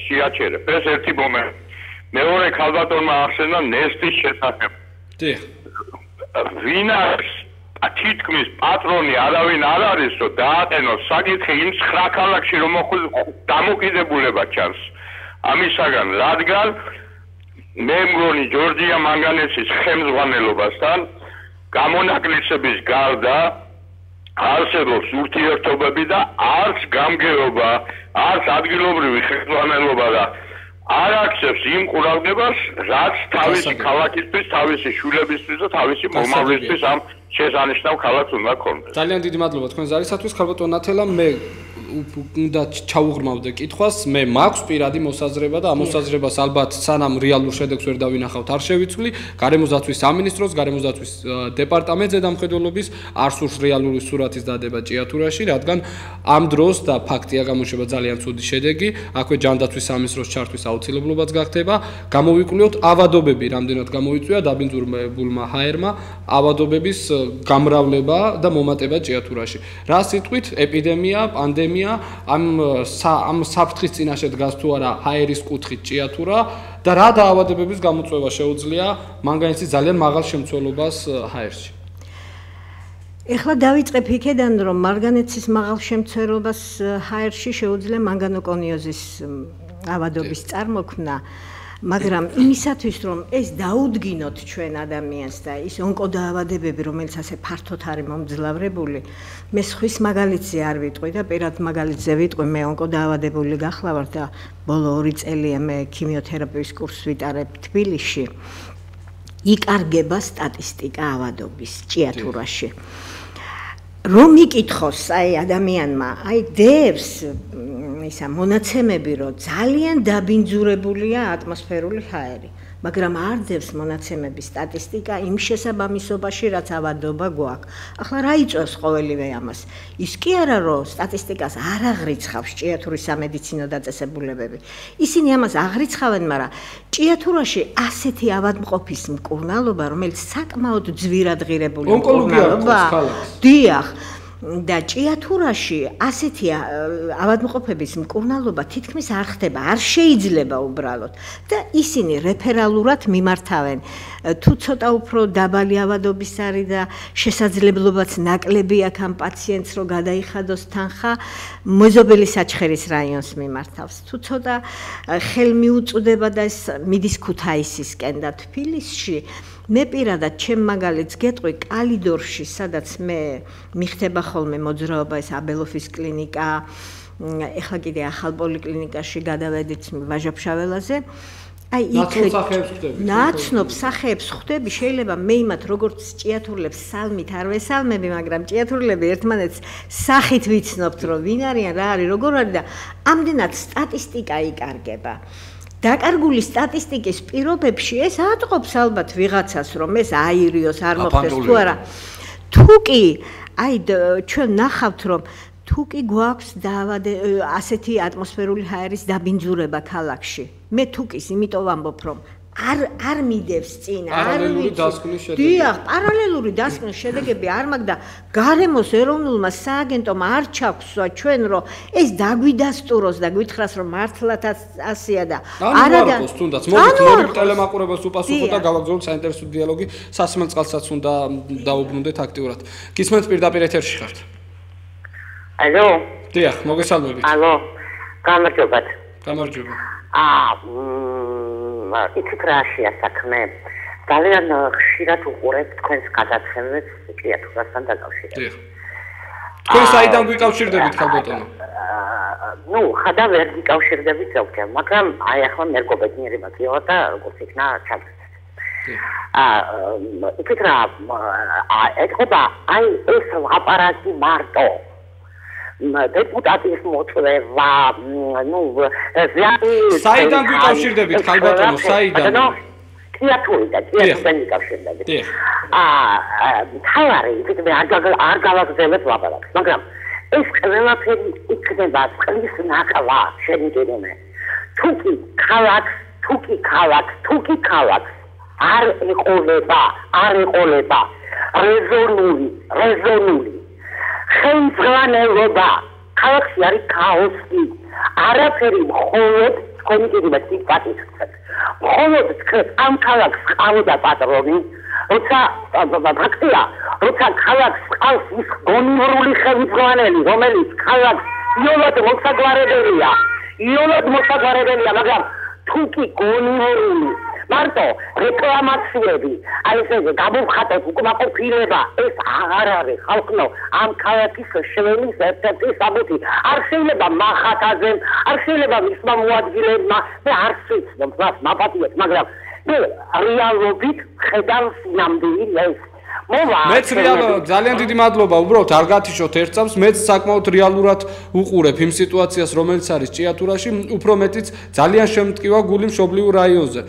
შეაჩერებ. ეს ერთი მომენტი. მეორე ქალბატონმა ახსენა ნესტის შესახებ. ვინ არის თითქმის პატრონი არავინ არ არის, რომ დააყენოს საკითხი იმ 9 ქალაქში რომ დამოკიდებულება ჩანს. ამისაგან რადგან მე მგონი ჯორჯია მანგანესის ხელმძღვანელობასთან გამონაკლისების გარდა არსებობს ურთიერთობები და არც გამგეობა, არც ადგილობრივი ხელმძღვანელობა და არ აქცევს იმ ყურადღებას, რაც თავისი ქალაქისთვის, თავისი შვილებისთვის და თავისი მომავლისთვის ამ შესანიშნავ ქალაქს უნდა ქონდეს. ძალიან დიდი მადლობა თქვენ ზარისათვის, ქალბატონ ნათელა, მე უნდა ჩაუღრმავდე კითხვას, მე მაქვს პირადი მოსაზრება და ამ მოსაზრებას ალბათ სანამ რეალურ შედეგს ვერ დავინახავთ არ შევიცვლი. გარემოსდაცვის სამინისტროს, გარემოსდაცვის დეპარტამენტს ზედამხედველობის არ სურს რეალური სურათის დადება ჭიათურაში, რადგან ამ დროს და ფაქტია გამოჩება ძალიან ცუდი შედეგი, აქვე ჯანდაცვის სამინისტროს ჩართვის აუცილებლობაც გახდება. გამოვიკვლიოთ ავადობები, რამდენად გამოიწვია დაბინძურებულმა ჰაერმა ავადობების გამრავლება და მომატება ჭიათურაში. რა სიტყვით ეპიდემია, პანდემია ამ საფრთხის წინაშე დგას თუ არა ჰაერის კუთხით ჭიათურა და რა დაავადებების გამოწვევა შეუძლია მანგანისის ძალიან მაღალ შემცველობას ჰაერში. ეხლა დავიწყებ იქედან, რომ მარგანეცის მაღალ შემცველობას ჰაერში შეუძლია მანგანოკონიოზის ავადობის წარმოქმნა, მაგრამ იმისათვის, რომ ეს დაუდგინოთ ჩვენ ადამიანს და ის ონკოდაავადებები, რომელიც ასე ფართოდ არის მომძლავრებული, მე სხვის მაგალითზე არ ვიტყვი და პირად მაგალითზე ვიტყვი, მე ონკოდაავადებული გახლავარ და ბოლო 2 წელია მე ქიმიოთერაპიის კურსს ვიტარებ თბილისში. იკარგება სტატისტიკა ავადობის ჭიათურაში. რომ იკითხოს აი ადამიანმა, აი დევს ისა მონაცემები, რომ ძალიან დაბინძურებულია ატმოსფერული ჰაერი, მაგრამ არ დევს მონაცემები სტატისტიკა იმ შესაბამისობაში, რაც ავადობა გვაქვს. ახლა რა იწვევს ყოველივე ამას? ის კი არა, რომ სტატისტიკას არ აღრიცხავს ჭიათურის სამედიცინო დაწესებულებები. ისინი ამას აღრიცხავენ, მაგრამ ჭიათურაში ასეთი ავადმყოფის მკურნალობა, რომელიც საკმაოდ ძვირადღირებული მკურნალობაა. დიახ. და ჭიათურაში ასეთი ავადმყოფების მკურნალობა თითქმის არ ხდება, არ შეიძლება უბრალოდ და ისინი რეფერალურად მიმართავენ. თუ ცოტა უფრო დაბალი ავადობის არის და შესაძლებლობაც ნაკლები აქვს ამ პაციენტს, რომ გადაიხადოს თანხა, მეზობელი საჩხერის რაიონს მიმართავს. თუ ცოტა ხელმიუწვდება და ეს მიდის ქუთაისისკენ და თბილისში, მე პირადად ჩემ მაგალითს გეტყვი, კალიდორში, სადაც მე მიხდება ხოლმე მოძრაობა, ეს აბელოფის კლინიკა, ეხლა კიდე ახალ პოლიკლინიკაში გადავედით ვაჟა-ფშაველაზე. აი იქ ნაცნობ სახეებს ხვდები, შეიძლება მე იმათ როგორც ჭიათურლებს სალმით არ ვესალმები, მაგრამ ჭიათურლები ერთმანეთს სახით ვიცნობთ, რომ ვინ არიან, რა არის, როგორ არის და ამდენად სტატისტიკა იკარგება. დაკარგული სტატისტიკის პირობებში ეს ატყობს ალბათ ვიღაცას, რომ ეს აირიოს, არ მოხდეს თუ არა. თუ კი, აი ჩვენ ნახავთ, რომ თუ კი გვაქვს ასეთი ატმოსფერული ჰაერის დაბინძურება ქალაქში. მე თუ კი იმიტომ ვამბობ, რომ არ მიდევს წინ, არ ვიცი. დიახ, პარალელური დასკვნის შედეგები არ მაქვს და გარემოს ეროვნულმა სააგენტომ არ ჩაგვსვა ჩვენ, რომ ეს დაგვიდასტუროს და გვითხრას, რომ მართლაც ასეა და არა თუნდაც მოგით მორიგ ტელემაყურებელს უპასუხოთ და გავაგზავნოთ საინტერესო დიალოგი, სასმელ წყალსაც უნდა დაუბრუნდეთ აქტიურად. გისმენთ პირდაპირ ეთერში ხართ. ალო. დიახ, მოგესალმებით. ალო. გამარჯობათ. გამარჯობა. იცით რა შეა საქმე? ძალიან ხშირად უყურებ თქვენს გადაცემებს ჭიათურასთან დაკავშირებით. თქვენ საიდან გვიკავშირდებით, ხალბატონო? ნუ, ხადა ვერ ვიკავშირდებით ზოგჯერ, მაგრამ აი ახლა მერგობედნიერება გიოა და როგორც იქნა ჩაგდეთ. იცით რა, ეთქობა, აი ეს აპარატი მარტო დეპუტატის მოწვევა, ნუ საიდან გვიკავშირდებით, ხალბატონო, საიდან? ჭიათურიდან ვიკავშირდებით. თავარი, იქით მე არ გავაგზავნებ ლაპარაკს, მაგრამ ეს ყველაფერი იქნება წყლის ნაკლა, შემიგენიმე. თუ კი ქალაქს არ ეყოლება რეზონული ხელმძღვანელობა, ქალაქში არის ქაოსი, არაფერი მხოლოდ თქვენი კიდევ სիմპათიის გცეთ. მხოლოდ გცეთ ამ ქალაქს ყავდა პატრონი, როცა ფაქტია, როცა ქალაქს ყავს ის გონივრული ხელმძღვანელი, რომელიც ქალაქს იოლად მოსაგვარებელია, მაგრამ თუ კი გონივრული მარტო რეკლამაციები, აი ესე გამოვხატოთ უკმაყოფილება, ეს აღარ არის ხალხო, ამ ქალაქის შრომის ერთ-ერთი საბუთი. არ შეიძლება მახატაძემ, არ შეიძლება მისმა მოადგილებმა, მე არ ვიცნობ მას მაპატიეთ, მაგრამ მე რეალობით ხედავს ნამდვილი ეს მეც ძალიან დიდი მადლობა, უბრალოდ არ გათიშოთ ერთ წამს, მეც საკმაოდ რეალურად უყურებ იმ სიტუაციას, რომელიც არის ჭიათურაში, უფრო მეტიც ძალიან შემტკივა გული მშობლიურ რაიონზე.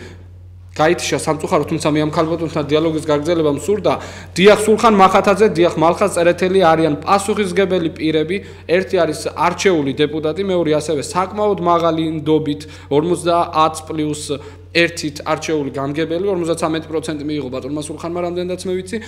გაითიშა სამწუხარო, თუმცა მე ამ ქალბატონთან დიალოგის გაგრძელება მსურდა. დიახ სულხან მახათაძე, დიახ მალხაზ წერეთელი არიან პასუხისმგებელი პირები. ერთი არის არჩეული დეპუტატი, მეორე ასევე საკმაოდ მაღალი ნდობით 50+1-ით არჩეული გამგებელი, 53% მიიღო ბატონმა სულხანმა, რამდენადაც მე ვიცი.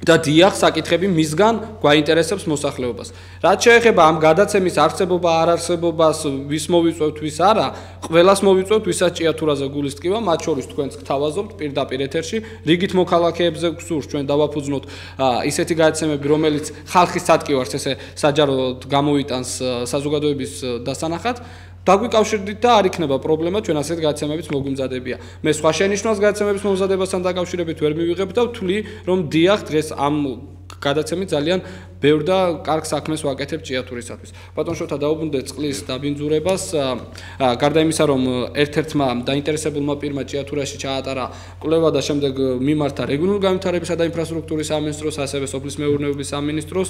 და დიახ, საკითხები მისგან გვაინტერესებს მოსახლეობას. რაც შეეხება ამ გადაცემის არსებობა არ არსებობას, ვის მოვიწვევთ, ვის არა, ყველას მოვიწვევთ, ვისაც ჭიათურაზე გულის ტკივა, მათ შორის თქვენც გთავაზობთ პირდაპირ ეთერში, რიგით მოქალაქეებზე გსურს ჩვენ დავაფუძნოთ ისეთი გადაცემები, რომელიც ხალხის სატკივარს ესე საჯაროდ გამოიტანს საზოგადოების დასანახად. დაგვიკავშირდით და არ იქნება პრობლემა, ჩვენ ასეთ გადაცემებიც მოგვიმზადებია. მე სხვა შენიშვნას გადაცემების მომზადებასთან დაკავშირებით ვერ მივიღებ და ვთვლი, რომ დიახ, დღეს ამ გადაცემით ძალიან ბევრ და კარგ საქმეს ვაკეთებ ჭიათურისათვის. ბატონ შოთა დაუბრუნდეთ წყლის დაბინძურებას. გარდა იმისა, რომ ერთ-ერთმა დაინტერესებულმა პირმა ჭიათურაში ჩაატარა კვლევა და შემდეგ მიმართა რეგიონულ განვითარებისა და ინფრასტრუქტურის სამინისტროს, ასევე სოფლის მეურნეობის სამინისტროს,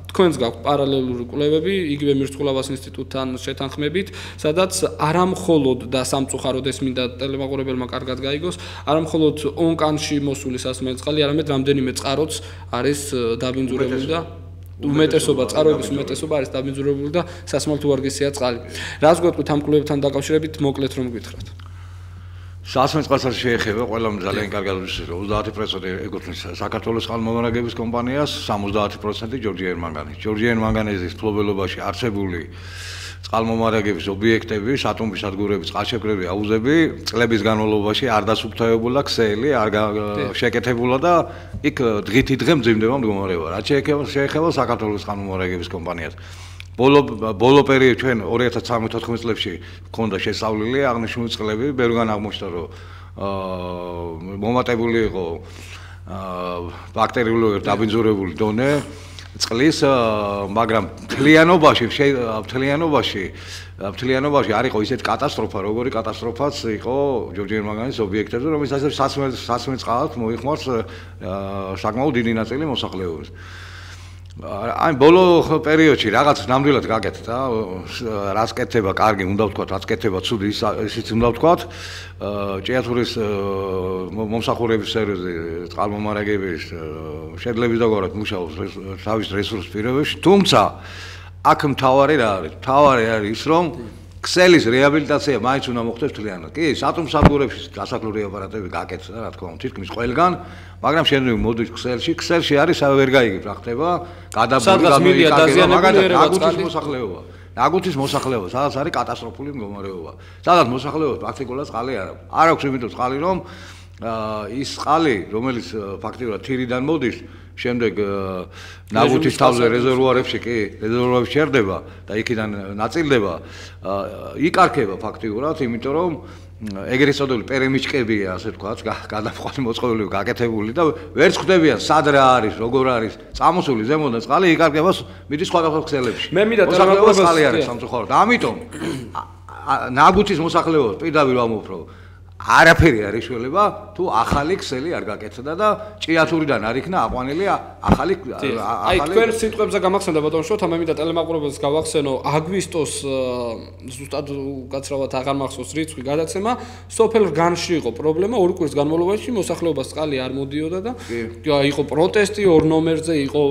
თქვენს გაქვთ პარალელური კვლევები, იგივე მირცხულავას ინსტიტუტთან შეთანხმებით, სადაც არამხოლოდ და სამწუხაროდ ეს მინდა ტელემაყურებელმა კარგად გაიგოს, არამხოლოდ ონკანში მოსული სასმელი წყალი, არამედ რამდენიმე წყაროც არის დაბინძურებული და უმეტესობა წყაროების უმეტესობა არის დაბინძურებული და სასმელთ უარგესია წყალი. რას გვეტყვით ამ კვლევებთან დაკავშირებით, მოკლედ რომ გითხრათ. სასმელ წყალს შეეხება ყველამ ძალიან კარგად ვიცით, რომ 30% ეკუთვნის საქართველოს წყალმომარაგების კომპანიას, 70% ჯორჯია ერმანგანის. ჯორჯია ერმანგანეზის ფლობელობაში არსებული წყალმომარაგების ობიექტები, სატუმბის სადგურები, წყალშეკრები, აუზები წლების განმავლობაში არ დასუფთავებულა ქსელი, არ შეკეთებულა და იქ დღითი დღე მძიმდება მდგომარეობა. რაც შეეხება საქართველოს წყალმომარაგების კომპანიას. ბოლო პერიოდში ჩვენ 2013 წლებში ჰქონდა შესწავლილი აღნიშნული წყლები, ბევრგან აღმოჩნდა, რომ მომატებული იყო ბაქტერიული დაბინძურებული დონე წყლის, მაგრამ მთლიანობაში არ იყო ისეთ კატასტროფა, როგორი კატასტროფაც იყო ჯორჯია ერმანგანის ობიექტებზე, რომელსაც სასმელ წყალად მოიხმარს საკმაოდ დიდი ნაწილი მოსახლეობის. აი ბოლო პერიოდში რაღაც ნამდვილად გაკეთდა, რაც კეთდება კარგი უნდა ვთქვათ, რაც კეთდება ცუდი ისიც უნდა ვთქვათ. ჭიათურის მომსახურების სერვისი წყალმომარაგების შედლების დაგვარად მუშაობს თავის რესურს პირობებში, თუმცა აქ მთავარი რა არის? მთავარი არის ის, რომ ქსელის რეაბილიტაცია მაინც უნდა მოხდეს მთლიანად. კი, სატუმბ სადგურებში დასაკლური აპარატები გაკეთდა, რა თქმა უნდა, თითქმის ყველგან, მაგრამ შემდეგ მოდით ქსელში. ქსელში არის, ვერ გაიგებ რა ხდება, გადაბული ნაგუთის მოსახლეობა, სადაც არის კატასტროფული მდგომარეობა. სადაც მოსახლეობას პრაქტიკულად წყალი არ აქვს. არ აქვს იმიტომ წყალი, რომ ის წყალი, რომელიც ფაქტიურად თირიდან მოდის, შემდეგ ნაგუთის თავზე რეზერვუარებში ჩერდება და იქიდან ნაწილდება, იკარგება ფაქტიურად, იმიტომ რომ ეგრეთ წოდებული პერემიჩკებია, ასე ვთქვათ, გადამყვანი მოწყობილები გაკეთებული და ვერც ხვდებიან სად რა არის, როგორ არის წამოსული ზემოდან წყალი, იკარგება მიდის სხვადასხვა ქსელებში. მე მინდა მოსახლეობას წყალი არის სამწუხაროდ. ამიტომ ნაგუთის მოსახლეობას პირდაპირ ვამბობ, არაფერი არ იშველება თუ ახალი ქსელი არ გაკეთდა და ჭიათურიდან არ იქნა აყვანილი ახალი აი თქვენ სიტყვებზე გამახსენდა ბატონ შოთა, მე მინდა ტელემაყურებელს გავახსენო აგვისტოს ზუსტად უკაცრავად აღარ მახსოვს რიცხვი გადაცემა, სოფელ რგანში იყო პრობლემა, 2 კვირის განმავლობაში მოსახლეობას წყალი არ მოდიოდა და იყო პროტესტი 2 ნომერზე, იყო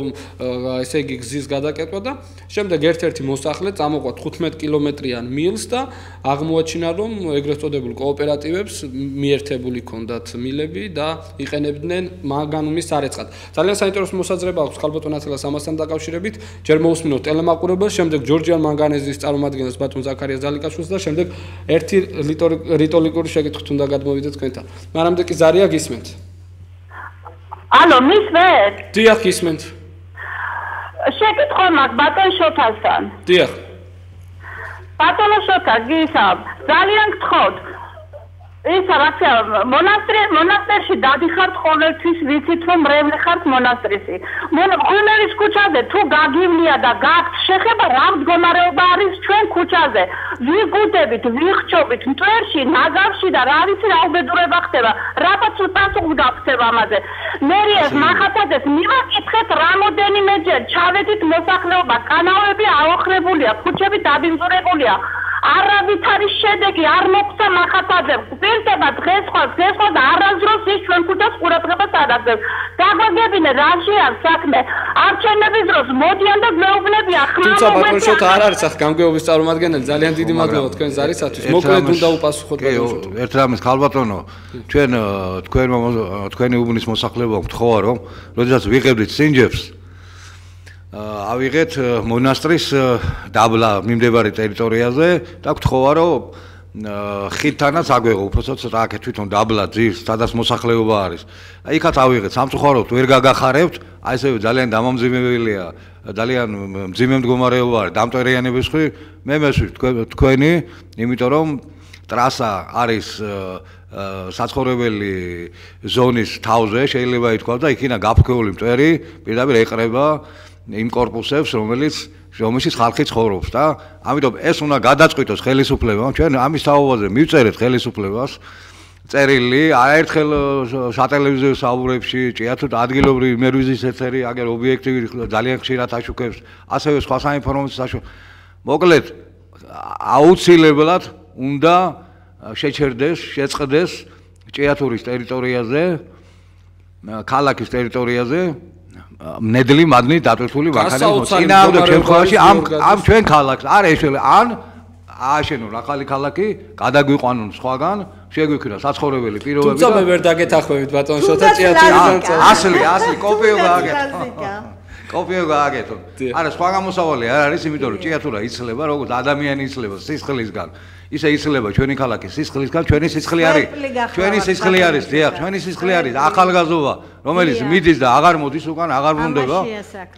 ესე იგი გზის გადაკეთვა და შემდეგ ერთ-ერთი მოსახლე წამოყვა 15 კილომეტრიან მილს და აღმოაჩინა, რომ ეგრეთ წოდებულ კოოპერატივებს მიერთებული ჰქონდათ მილები და იყენებდნენ მანგანუმის სარეცხად. ძალიან საინტერესო მოსაზრება აქვს ხალბატონ ათილას ამასთან დაკავშირებით. ჯერ მოусმინოთ ტელემაყურებელს, შემდეგ ჯორჯიან მანგანეზის წარმომადგენელს ბატონ ზაქარია ზალიკაშვილს და შემდეგ ერთი რიტორიკული შეკითხვით უნდა გადმოვიდეთ თქვენთან. მანამდე კი ზარია გისმენთ. ალო, მისმენთ? დიახ, გისმენთ. შეკითხვა მაქვს ბატონ შოთასთან. დიახ. ბატონ შოთა, გისავ, ძალიან გთხოვთ. ისა რაცია მონასტერში დადიხართ ყოველთვის ვიცით რომ მრევლი ხართ მონასტრისი. მღვიმელის ქუჩაზე თუ გაგივლია და გაქვთ შეხება რა მდგომარეობა არის ჩვენ ქუჩაზე. ვიგუდებით, ვიხჩობით მტვერში, ნაგავში და რა ვიცი რა უბედურება ხდება. რაბაც პასუხს გაგცემ ამაზე. მერიას მახათაძეს მივაკითხეთ რამოდენიმეჯერ ჩავედით მოსახლეობა, კანალები აოხრებულია, ქუჩები დაბინძურებულია. არავით არის შედეგი არ მოხდა მახათაძემ. გვერდება დღეს სხვა და არასდროს ის ჩვენ ქუჩას ყურადღებას არ აღწევს. დაგვაგებინე რაშია საქმე. არჩევნების დროს მოდიან და გვეუბნებიან ხმა. თუმცა ბატონ შოთა არ არის ახ გამგეობის წარმომადგენელი. ძალიან დიდი მადლობა თქვენ ზარისათვის. მოკლედ უნდა უპასუხოთ ბატონ შოთა. ერთ რამეს ხალბატონო, ჩვენ თქვენი უბნის მოსახლეობა გთხოვა რომ როდესაც ვიღებდით სინჯებს ავიღეთ მონასტრის დაბლა მიმდებარე ტერიტორიაზე და გთხოვა რომ ხიდთანაც აგვეღო უბრალოდ ცოტა აქეთ თვითონ დაბლა ძირს სადაც მოსახლეობა არის. იქაც ავიღეთ სამწუხაროდ ვერ გაგახარებთ, აი ესე ძალიან დამამძიმებელია, ძალიან მძიმე მდგომარეობა არის დამტვერიანების ხრი. მე მესვით თქვენი, იმიტომ რომ ტრასა არის საცხოვრებელი ზონის თავზე, შეიძლება ითქვას და იქინა გაფრქვეული მტვერი პირდაპირ ეყრება იმ კორპუსებს, რომელშიც ხალხი ცხოვრობს და ამიტომ ეს უნდა გადაწყვიტოს ხელისუფლებამ. ჩვენ ამის თაობაზე მივწერეთ ხელისუფლებას წერილი, არაერთხელ სატელევიზიო საუბრებში, ჭიათურთ ადგილობრივი მერვიზის ეთერი, აგერ ობიექტივი ძალიან ხშირად აშუქებს, ასევე სხვა საინფორმაციო საშუალებას. მოკლედ, აუცილებლად უნდა შეჩერდეს, შეწყდეს ჭიათურის ტერიტორიაზე, ქალაქის ტერიტორიაზე მნედლი მადნით დატვირთული მანქანების წინააღმდეგ შემთხვევაში ამ ჩვენ ქალაქს არ ეშველა ან ააშენონ ახალი ქალაქი, გადაგვიყვანონ სხვაგან, შეგვიქმნა საცხოვრებელი პირობები. თუმცა მე ვერ დაგეთახმებით ბატონ შოთა ჭიათურიდან წავ. ასლი კოპიო გააკეთო. კოპიო გააკეთო. არა სხვა გამოსავალი არ არის, იმიტომ რომ ჭიათურა იცლება, როგორც ადამიანი იცლება სისხლისგან. ისე იცლება ჩვენი ქალაქი სისხლისგან, ჩვენი სისხლი არის. ჩვენი სისხლი არის, დიახ, ჩვენი სისხლი არის ახალგაზრდობა, რომელიც მიდის და აღარ მოდის უკან, აღარ ბრუნდება.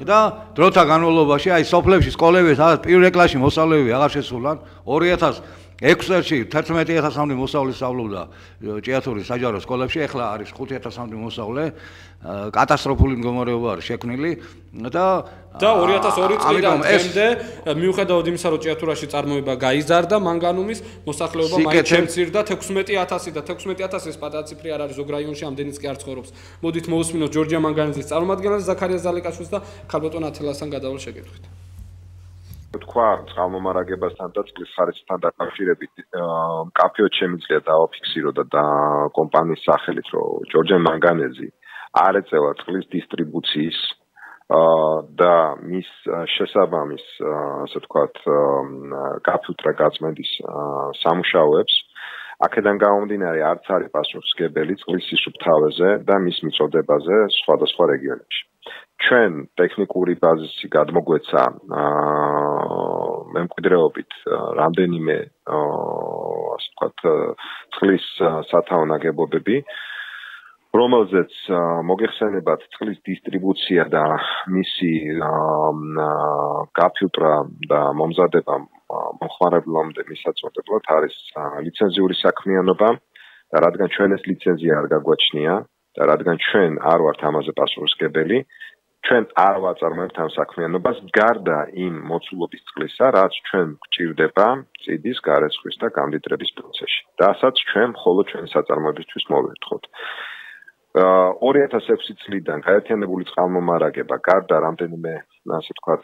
და დროთა განმავლობაში აი სოფლებში, სკოლებში, სადაც პირველ კლასში მოსწავლეები აღარ შესულან 2006 წელს 11000-მდე მოსწავლე სწავლობდა ჭიათურის საჯარო სკოლებში, ეხლა არის 5000-მდე მოსწავლე. კატასტროფული მდგომარეობა არის შექმნილი და 2002 წლიდან დღემდე მიუხედავად იმისა, რომ ჭიათურაში წარმოება გაიზარდა მანგანუმის, მოსახლეობა მაინც შემცირდა 16000 და 16000-ის პატარა ციფრი არ არის ზოგ რაიონში, ამდენიც კი არ ცხოვრობს. მოდით მოусმინოთ ჯორჯია მანგანიძის წარმომადგენელს ზაქარია ზალიკაშვილს და ხალბატონ ათელასთან გადავალ შეკითხვით. თქვა წყალმომარაგებასთან და წყლის ხარისხთან დაკავშირებით მკაფიოდ შემიძლია დავაფიქსირო და კომპანიის სახელით, რომ ჯორჯია მანგანეზი არ ეწევა წყლის დისტრიბუციის და მის შესაბამის, ასე ვთქვათ, კაფილტრა გაწმენდის სამუშაოებს. აქედან გამომდინარე არც არის პასუხისმგებელი წყლის სისუფთავეზე და მის მიწოდებაზე სხვადასხვა რეგიონებში. ჩვენ ტექნიკური ბაზისი გადმოგვეცა მემკვიდრეობით რამდენიმე, ასე ვთქვათ, წყლის სათავო ნაგებობები, რომელზეც მოგეხსენებათ წყლის დისტრიბუცია და მისი გაფილტრა და მომზადება მომხმარებლამდე მისაწოდებლად არის ლიცენზიური საქმიანობა და რადგან ჩვენ ეს ლიცენზია არ გაგვაჩნია და რადგან ჩვენ არ ვართ ამაზე პასუხისმგებელი, ჩვენ არ ვაწარმოებთ ამ საქმიანობას გარდა იმ მოცულობის წყლისა, რაც ჩვენ გვჭირდება წიდის, გარეცხვის და გამდიდრების პროცესში. და ასაც ჩვენ მხოლოდ ჩვენი საწარმოებისთვის მოვერთხოთ. 2006 წლიდან გაერთიანებული წყალმომარაგება გარდა რამდენიმე, ასე ვთქვათ,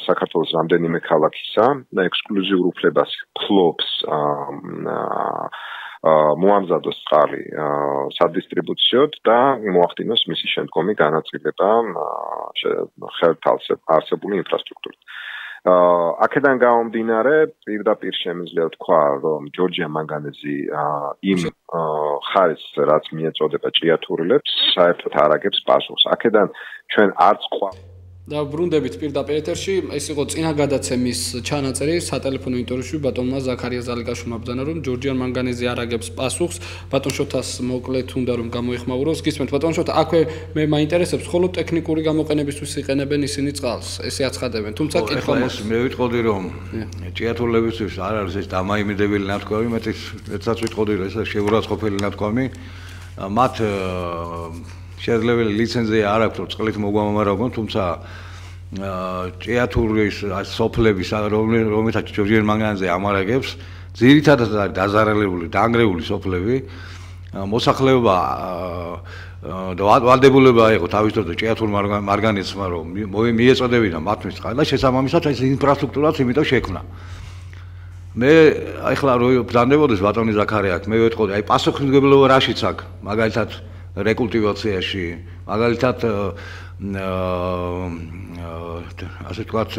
საქართველოს რამდენიმე ქალაქისა და ექსკლუზიურ უფლებას ფლობს მოამზადოს წყალი სადისტრიბუციოდ და მოახდინოს მისი შემდგომი განაწილება ხელთ არსებული ინფრასტრუქტურით. აქედან გამომდინარე, პირდაპირ შემიძლია ვთქვა, რომ ჯორჯია მანგანეზი იმ ხარისხს, რაც მიეწოდება ჭიათურილებს, საერთოდ არ აგებს პასუხს. აქედან ჩვენ არც და ბრუნდებით პირდაპირ ეთერში, ეს იყო წინა გადაცემის ჩანაწერი სატელეფონო ინტერვიუში ბატონმა ზაქარია ზალიკაშვილმა ბრძანა რომ ჯორჯიან მანგანეზე არ აგებს პასუხს, ბატონ შოთას მოკლედ უნდა რომ გამოეხმაუროს. გისმენთ ბატონ შოთა, აქვე მე მაინტერესებს მხოლოდ ტექნიკური გამოყენებისთვის იყენებენ ისინი წყალს, ესე აცხადებენ. თუმცა კითხვა ეს მე ვიტყოდი რომ ჭიათურლებისთვის არ არის ეს დამაიმედებელი ნათქვამი, მეც ვიტყოდი რომ ეს შეურაცხყოფელი ნათქვამი. მათ შესაძლებელი ლიცენზია არ აქვს, რომ წყლით მოგვამომარაგონ, თუმცა ჭიათურის სოფლების რომელთაც ჯორჯიან მანგანეზე ამარაგებს, ძირითადად არის დაზარალებული, დანგრეული სოფლები. მოსახლეობა ვალდებულება იყო თავის დროზე ჭიათურ მარგანეცმა რომ მიეწოდებინა მათთვის წყალი და შესაბამისად ეს ინფრასტრუქტურაც იმიტომ შექმნა. მე ახლა რო ბრძანდებოდეს ბატონი ზაქარიაკ, მე ვეთყოდი, აი პასუხისმგებლობა რაშიც აქვს, მაგალითად რეკულტივაციაში, მაგალითად ასე ვთქვათ,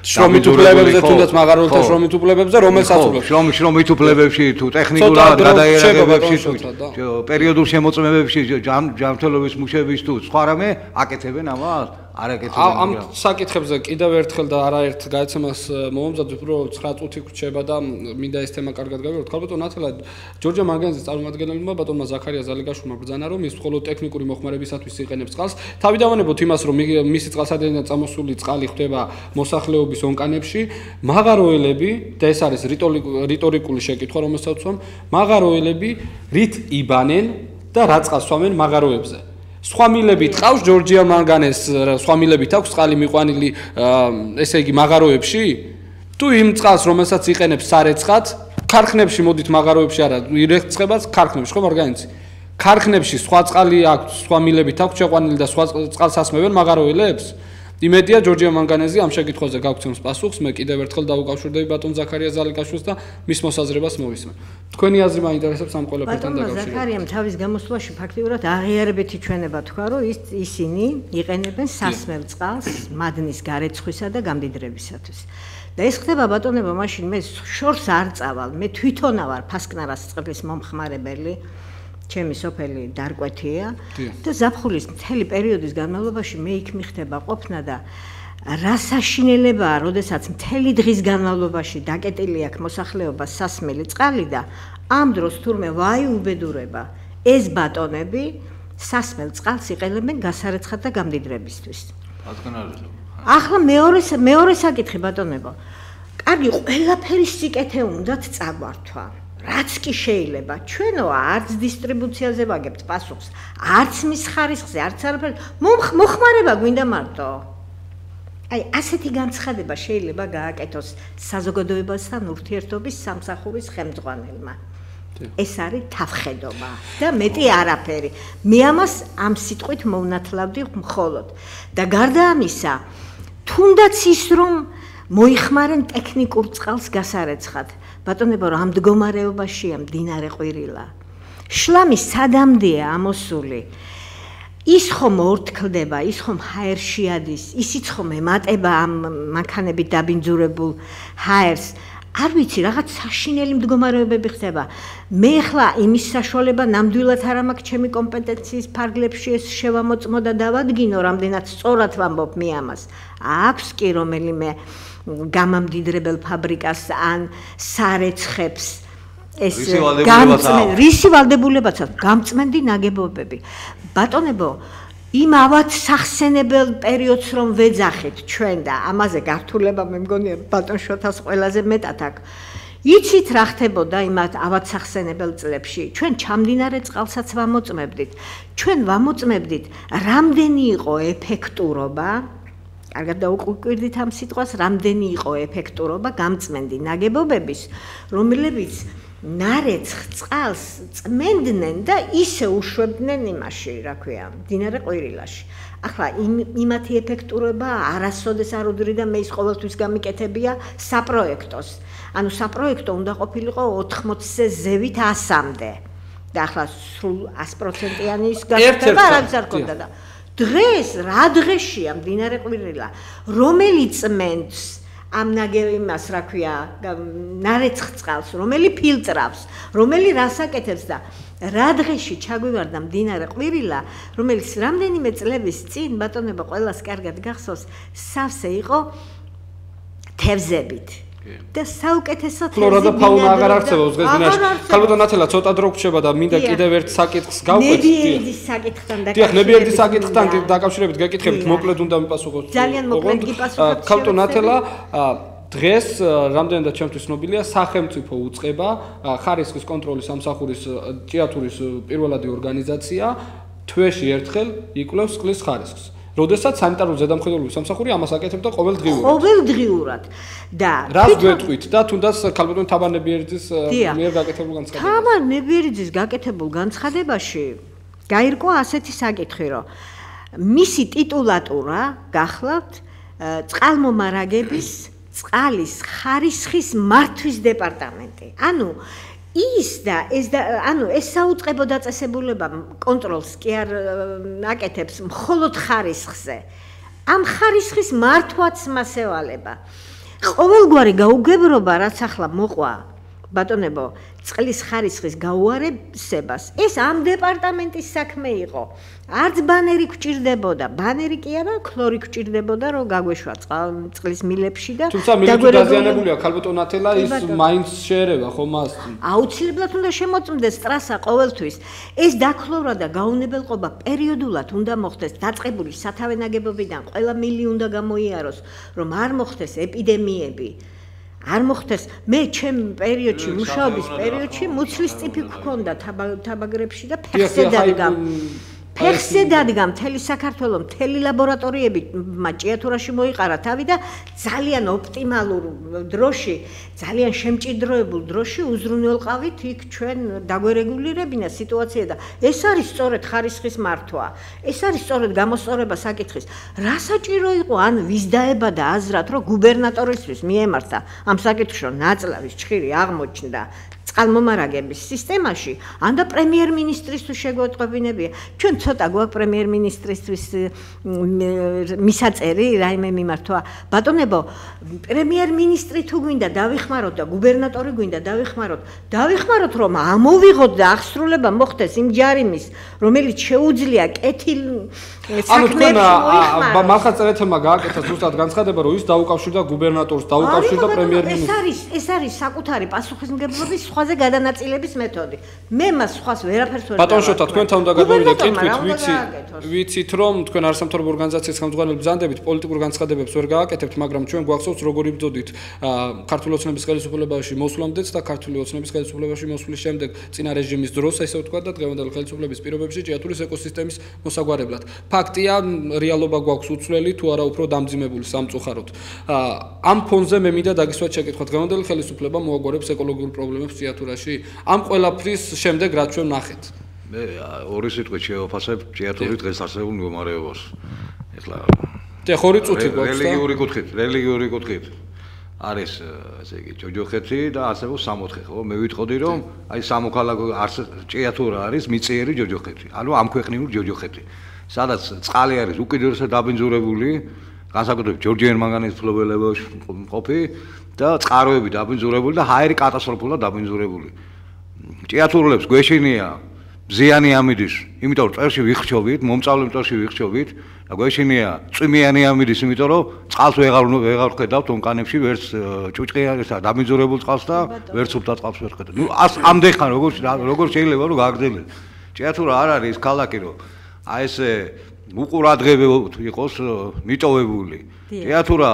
შრომით უფლებებზე თუნდაც მაღაროელთა შრომით უფლებებზე, რომელსაც უბრალოდ შრომით უფლებებში თუ ტექნიკურად გადაიერაგებებში თუ პერიოდულ შემოწმებებში, ჯანმრთელობის მუშების თუ სხვა რამე აკეთებენ ამას? არ აკეთებენ. ამ საკითხებზე კიდევ ერთხელ და არაერთ გადაცემას მომამზადებ, უბრალოდ 9 წუთი გრჩება და მინდა ეს თემა კარგად გავიაროთ. ხალბატონ ნათელად ჯორჯიან მანგანეზის წარმომადგენელმა ბატონმა ზაქარია ზალიკაშვილმა ბრძანა რომ ის მხოლოდ ტექნიკური მოხმარებისათვის იყენებს წყალს. თავი დავანებოთ იმას რომ მისი წყალსადენიდან წამოსული წყალი ხდება მოსახლეობის ონკანებში, მაღაროელები და ეს არის რიტორიკული შეკითხვა რომელსაც ვთქვამ, მაღაროელები რით იბანენ და რა წყალს სვამენ მაღაროებზე. სხვა მილებით ყავს ჯორჯიან მანგანეს, სხვა მილებით აქვს წყალი მიყვანილი, ესე იგი მაღაროებში? თუ იმ წყალს რომელსაც იყენებს სარეცხად, ქარხნებში მოდით მაღაროებში არა, ირეცხებას ქარხნებში ხო მარგანეცი? ქარხნებში სხვა წყალი აქვს, სხვა მილებით აქვს შეყვანილი და სხვა წყალს ასმევენ მაღაროელებს? იმედია ჯორჯიან მანგანეზი ამ შეკითხვაზე გაგვცემს პასუხს. მე კიდევ ერთხელ დავუკავშირდები ბატონ ზაქარია ზალიკაშვილს და მის მოსაზრებას მოვისმენ. თქვენი აზრი მაინტერესებს ამ ყველაფერთან დაკავშირებით. ზაქარიამ თავის გამოსვლაში ფაქტიურად აღიარებითი ჩვენება თქვა, რომ ისინი იყენებენ სასმელ წყალს მადნის გარეცხვისა და გამდიდრებისათვის. და ეს ხდება ბატონებო, მაშინ მე შორს არ წავალ, მე თვითონა ვარ ფასკნარას წყლის მომხმარებელი. ჩემი სოფელი დარკვეთია და ზაფხულის მთელი პერიოდის განმავლობაში მე იქ მიხდება ყოფნა და რა საშინელებაა, როდესაც მთელი დღის განმავლობაში დაკეტილი აქვს მოსახლეობა სასმელი წყალი და ამ დროს თურმე ვაი უბედურება ეს ბატონები სასმელ წყალს იყენებენ გასარეცხად და გამდიდრებისთვის. ახლა მეორე საკითხი ბატონებო. კარგი, ყველაფერი სიკეთე უნდათ წაგვართვა. რაც კი შეიძლება, ჩვენო არც დისტრიბუციაზე ვაგებთ პასუხს, არც მის ხარისხზე, არც არაფერ, მოხმარება გვინდა მარტო. აი, ასეთი განცხადება შეიძლება გააკეთოს საზოგადოებასთან ურთიერთობის სამსახურის ხელმძღვანელმა. ეს არის თავხედობა და მეტი არაფერი. მე ამას ამ სიტყვით მოვნათლავდი მხოლოდ. და გარდა ამისა, თუნდაც ის რომ მოიხმარენ ტექნიკურ წყალს გასარეცხად. ბატონებო, რა მდგომარეობაშია მდინარე ყვირილა? შლამი სადამდეა ამოსული. ის ხომ ორთქლდება, ის ხომ ჰაერში ადის, ისიც ხომ ემატება ამ მანქანებით დაბინძურებულ ჰაერს. არ ვიცი, რაღაც საშინელი მდგომარეობები ხდება. მე ხლა იმის საშუალება ნამდვილად არ მაქვს ჩემი კომპეტენციის ფარგლებში ეს შევამოწმო და დავადგინო, რამდენად სწორად ვამბობ მე ამას. აქვს კი რომელიმე გამამდიდრებელ ფაბრიკას ან სარეცხებს ეს რისი ვალდებულებაცაც გამწმენდი ნაგებობები. ბატონებო, იმ ავად სახსენებელ პერიოდს რომ ვეძახით ჩვენ და ამაზე გართულება მე მგონია ბატონ შოთას ყველაზე მეტად აქვს. იცით რა ხდებოდა იმ ავად სახსენებელ წლებში? ჩვენ ჩამდინარე წყალსაც ვამოწმებდით. ჩვენ ვამოწმებდით, რამდენი იყო ეფექტურობა. კარგად დაუკვირდით ამ სიტყვას, რამდენი იყო ეფექტურობა გამწმენდი ნაგებობების, რომლებიც ნარეცხ წყალს წმენდნენ და ისე უშვებდნენ იმაში, რა ქვია, მდინარე ყვირილაში. ახლა იმათი ეფექტურობა არასოდეს არ უდრიდა, მე ის ყოველთვის გამიკეთებია საპროექტოს. ანუ საპროექტო უნდა ყოფილიყო 80-ზე ზევით 100-მდე. და ახლა სრულ 100%-იანი ის გასაგება არავის არ ქონდა და დღეს რა დღეშია მდინარე ყვირილა, რომელიც წმენდს ამ იმას რა ქვია ნარეცხ წყალს რომელი ფილტრავს რომელი რას აკეთებს და რა დღეში ჩაგვივარდა მდინარე ყვირილა რომელიც რამდენიმე წლების წინ ბატონებო ყველას კარგად გახსოვს სავსე იყო თევზებით და საუკეთესო ფლორა და ფაუნა აღარ არსებობს დღეს დინაში. ხალბატონ ნათელა ცოტა დრო გრჩება და მინდა კიდევ ერთ საკითხს გავყვეთ. ნებიერდის საკითხთან დაკავშირებით. დიახ, ნებიერდის საკითხთან დაკავშირებით გეკითხებით, მოკლედ უნდა მიპასუხოთ. ძალიან მოკლედ გიპასუხოთ. ხალბატონ ნათელა დღეს რამდენადაც ჩემთვის ცნობილია სახელმწიფო უწყება ხარისხის კონტროლის სამსახურის ჭიათურის პირველადი ორგანიზაცია თვეში ერთხელ იკვლევს წყლის ხარისხს. როდესაც სანიტარული ზედამხედველობის სამსახური ამას აკეთებდა ყოველდღიურად და რას გვეტყვით და თუნდაც ქალბატონ თამარ ნებიერიძის მიერ გაკეთებულ განცხადებაში თამარ ნებიერიძის გაკეთებულ განცხადებაში გაირკვა ასეთი საკითხი რომ მისი ტიტულატურა გახლავთ წყალმომარაგების წყალის ხარისხის მართვის დეპარტამენტი ანუ ის საუწყებო დაწესებულება კონტროლს კი არ აკეთებს მხოლოდ ხარისხზე. ამ ხარისხის მართვაც მას ევალება. ყოველგვარი გაუგებრობა რაც ახლა მოყვა ბატონებო წყლის ხარისხის გაუარესებას ეს ამ დეპარტამენტის საქმე იყო. არც ბანერი გვჭირდებოდა, ბანერი კი არა, ქლორი გვჭირდებოდა რომ გაგვეშვა წყლის მილებში და თუმცა მილები დაზიანებულია ქალბატონ ნათელა ის მაინც შეერევა ხო მას? აუცილებლად უნდა შემოწმდეს ტრასა ყოველთვის. ეს დაქლორვა და გაუნებელყოფა პერიოდულად უნდა მოხდეს დაწყებული სათავე ნაგებობიდან ყველა მილი უნდა გამოიაროს რომ არ მოხდეს ეპიდემიები. არ მოხდეს მე ჩემ პერიოდში მუშაობის პერიოდში მუცლის ტიპი გქონდა თაბაგრებში და ფეხზე დადგა მთელი საქართველოს მთელი ლაბორატორიები ჭიათურაში მოიყარა თავი და ძალიან ოპტიმალურ დროში ძალიან შემჭიდროებულ დროში უზრუნველყავით იქ ჩვენ დაგვერეგულირებინა სიტუაცია და ეს არის სწორედ ხარისხის მართვა ეს არის სწორედ გამოსწორება საკითხის რა საჭირო იყო ან ვის დაებადა აზრად რომ გუბერნატორისთვის მიემართა ამ საკითხში რომ ნაწლავის ჭხირი აღმოჩნდა წყალმომარაგების სისტემაში ან და პრემიერ-მინისტრისთვის შეგვეტყობინებია ჩვენ ცოტა გვაქვს პრემიერ-მინისტრისთვის მისაწერი რაიმე მიმართვა ბატონებო პრემიერ-მინისტრი თუ გვინდა დავიხმაროთ და გუბერნატორი გვინდა დავიხმაროთ რომ ამოვიღოთ და აღსრულება მოხდეს იმ ჯარიმის რომელიც შეუძლია კეთილ საქმეებში მოიხმაროს მახასწერეთმა გააკეთა ზუსტად განცხადება რომ ის დაუკავშირდა გუბერნატორს დაუკავშირდა პრემიერ-მინისტრს ეს არის საკუთარი პასუხისმგებლობის სხვაზე გადანაწილების მეთოდი. მე მას სხვას ვერაფერს ვერ ბატონ შოთა თქვენთან უნდა გადმოვიდეთ კითხვით ვიცით რომ თქვენ არასამთავრობო ორგანიზაციის ხელმძღვანელი ბრძანდებით პოლიტიკურ განცხადებებს ვერ გააკეთებთ მაგრამ ჩვენ გვახსოვს როგორი ბრძოდით ქართული ოცნების ხელისუფლებაში მოსვლამდეც და ქართული ოცნების ხელისუფლებაში მოსვლის შემდეგ წინა რეჟიმის დროს ესე ვთქვა და დღევანდელი ხელისუფლების პირობებში ჭიათურის ეკოსისტემის მოსაგვარებლად. ფაქტია რეალობა გვაქვს უცვლელი თუ არა უფრო დამძიმებული სამწუხაროდ. ამ ფონზე მე მინდა დაგისვათ შეკითხვა დღევანდელი ხელისუფლება მოაგვარებს ეკოლოგიურ პრობლემებს ჭიათურაში ამ ყველაფრის შემდეგ რაც ჩვენ ნახეთ. მე ორი სიტყვით შევაფასებ ჭიათურის დღეს არსებულ მდგომარეობას. ეხლა ხორი წუთი გვაქვს და რელიგიური კუთხით არის ესე იგი ჯოჯოხეთი და არსებობს 60 ხო? მე ვიტყოდი რომ აი სამოქალაქო ჭიათურა არის მიწიერი ჯოჯოხეთი. ანუ ამ ქვეყნიურ ჯოჯოხეთი. სადაც წყალი არის უკიდურესად დაბინძურებული, განსაკუთრებით ჯორჯიან მანგანეის ფლობელებაში მყოფი და წყაროები დაბინძურებული და ჰაერი კატასტროფულად დაბინძურებული. ჭიათურლებს გვეშინია მზიანი ამინდის, იმიტომ რომ წელში ვიხრჩობით, მომწავლე წელში ვიხრჩობით და გვეშინია წვიმიანი ამინდის, იმიტომ რომ წყალს ვეღარ ხედავთ ონკანებში, ვერც ჭუჭყიანსა დაბინძურებულ წყალს და ვერც უბთა წყალს ვერ ხედავთ. ნუ ამდენ ხან როგორ შეიძლება რომ გააგრძელოთ. ჭიათურა არ არის ქალაქი რომ აი ესე უყურადღებოდ იყოს მიტოვებული. ჭიათურა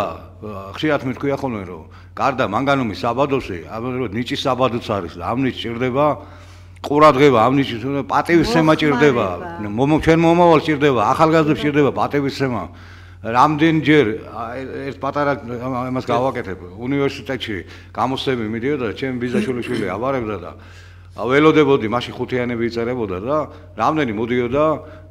ხშირად მეთქვია ხოლმე რომ გარდა მანგანუმის საბადოზე, ამიტომ ნიჭის საბადოც არის და ამ ნიჭს ჭირდება ყურადღება, ამ ნიჭის პატივისცემა ჭირდება, ჩვენ მომავალ ჭირდება, ახალგაზრდებს ჭირდება პატივისცემა. რამდენჯერ ერთ პატარა ამას გავაკეთებ უნივერსიტეტში გამოსცემი მიდიოდა და ჩემი ბიზაშვილიშვილი აბარებდა და ველოდებოდი, მაშინ ხუთიანები იწერებოდა და რამდენი მოდიოდა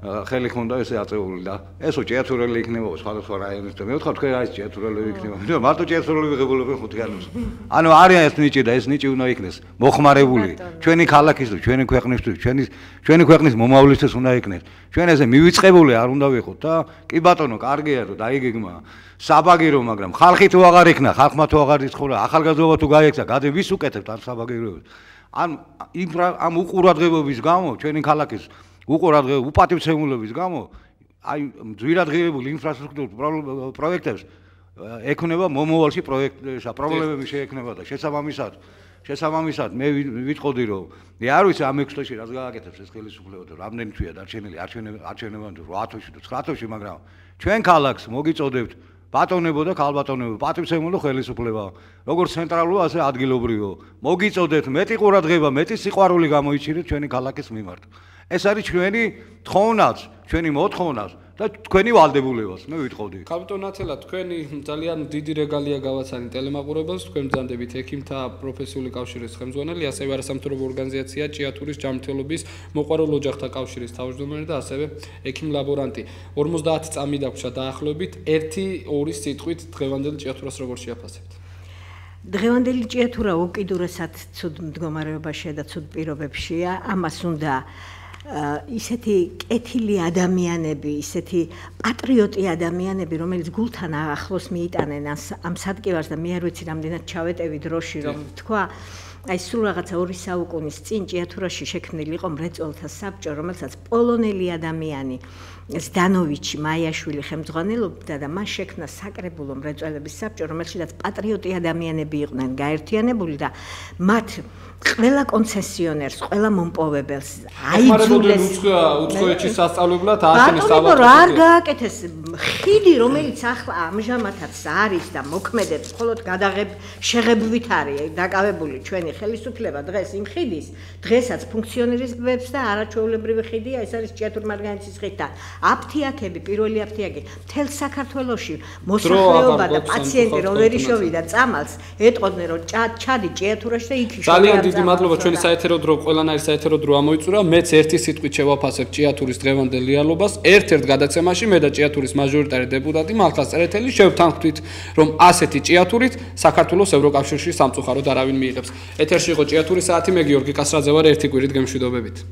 ხელი ხონდა ესე აწეული და ესო ჭიათურელი იქნებოდა სხვადასხვა რაიონის და მე ვთქვა თქვენ რა ის ჭიათურელები იქნება. მე მარტო ჭიათურელები ღებულობენ ხუთიანებს. ანუ არიან ეს ნიჭი და ეს ნიჭი უნდა იქნეს მოხმარებული. ჩვენი ქალაქის თუ ჩვენი ქვეყნისთვის, ჩვენი ქვეყნის მომავლისთვის უნდა იქნეს. ჩვენ ესე მივიწყებული არ უნდა ვიყოთ და კი ბატონო, კარგია რომ დაიგეგმა საბაგირო, მაგრამ ხალხი თუ აღარ იქნა, ხალხმა თუ აღარ იცხოვრა, ახალგაზრდობა თუ გაიქცა, გადე ვის უკეთებთ ამ საბაგიროებს? ამ უყურადღებობის გამო, ჩვენი ქალაქის უპატივცემულობის გამო, აი ძვირადღირებული ინფრასტრუქტურის პროექტებს ექნება მომავალში პრობლემები შეექნება და შესაბამისად მე ვიტყოდი რომ მე არ ვიცი ამ 6 თვეში რაც გააკეთებს ეს ხელისუფლება და რამდენი თვეა დარჩენილი არჩევნებამდე 8 თვეში თუ 9 თვეში, მაგრამ ჩვენ ქალაქს მოგიწოდებთ ბატონებო და ქალბატონებო, პატივცემულო ხელისუფლება, როგორც ცენტრალურ, ასე ადგილობრივო. მოგიწოდებთ მეტი ყურადღება, მეტი სიყვარული გამოიჩინეთ ჩვენი ქალაქის მიმართ. ეს არის ჩვენი თხოვნაც, ჩვენი მოთხოვნაც და თქვენი ვალდებულებაც, მე ვიტყოდი. კაპიტან ათელა, თქვენი ძალიან დიდი რეგალია გავაცანით ტელემაყურებელს, თქვენ ბრძანდებით ექიმთა პროფესიული კავშირის ხელმძღვანელი, ასევე არასამთავრობო ორგანიზაცია ჭიათურის ჯანმრთელობის მოყვარულ ოჯახთა კავშირის თავმჯდომარე და ასევე ექიმ ლაბორანტი. 50 წამი დაგვრჩა დაახლოებით, 1-2 სიტყვით დღევანდელი ჭიათურას როგორ შეაფასებთ? დღევანდელი ჭიათურა უკიდურესად ცუდ მდგომარეობაშია და ცუდ პირობებშია, ამას უნდა ისეთი კეთილი ადამიანები, ისეთი პატრიოტი ადამიანები, რომელიც გულთან ახლოს მიიტანენ ამ სადგივარს და მე არ ვიცი რამდენად ჩავეტევი დროში, რომ თქვა, აი სულ რაღაცა 2 საუკუნის წინ ჭიათურაში შექმნილი იყო მრეწველთა საბჭო, რომელსაც პოლონელი ადამიანი ზდანოვიჩი მაიაშვილი ხელმძღვანელობდა და მას შექმნა საკრებულო მრეწველების საბჭო, რომელშიც პატრიოტი ადამიანები იყვნენ გაერთიანებული და მათ ყველა კონცესიონერს, ყველა მომპოვებელს აიძულეს უცხოეთში სასწავლებლად ააშენეს საბადო. არ გააკეთეს ხიდი, რომელიც ახლა ამჟამადაც არის და მოქმედებს, მხოლოდ შეღებვით არის დაკავებული ჩვენი ხელისუფლება დღეს იმ ხიდის, დღესაც ფუნქციონირებს და არაჩვეულებრივი ხიდია, ეს არის ჭიათურ-მარგანეცის ხიდი და აფთიაქები, პირველი აფთიაქი მთელ საქართველოში მოსახლეობა და პაციენტი რომ ვერ იშოვიდა წამალს, ეტყოდნენ რომ ჩადი ჭიათურაში და იქ ძალიან დიდი მადლობა ჩვენი საეთერო დრო ყველანაირ საეთერო დრო ამოიწურა. მეც ერთი სიტყვით შევაფასებ ჭიათურის დღევანდელ რეალობას. ერთ-ერთ გადაცემაში მე და ჭიათურის მაჟორიტარი დეპუტატი მალხაზ წერეთელი შევთანხმდით, რომ ასეთი ჭიათურით საქართველოს ევროკავშირში სამწუხაროდ არავინ მიიღებს. ეთერში იყო ჭიათურის საათი, მე გიორგი კასრაძე ვარ, ერთი კვირით გემშვიდობებით.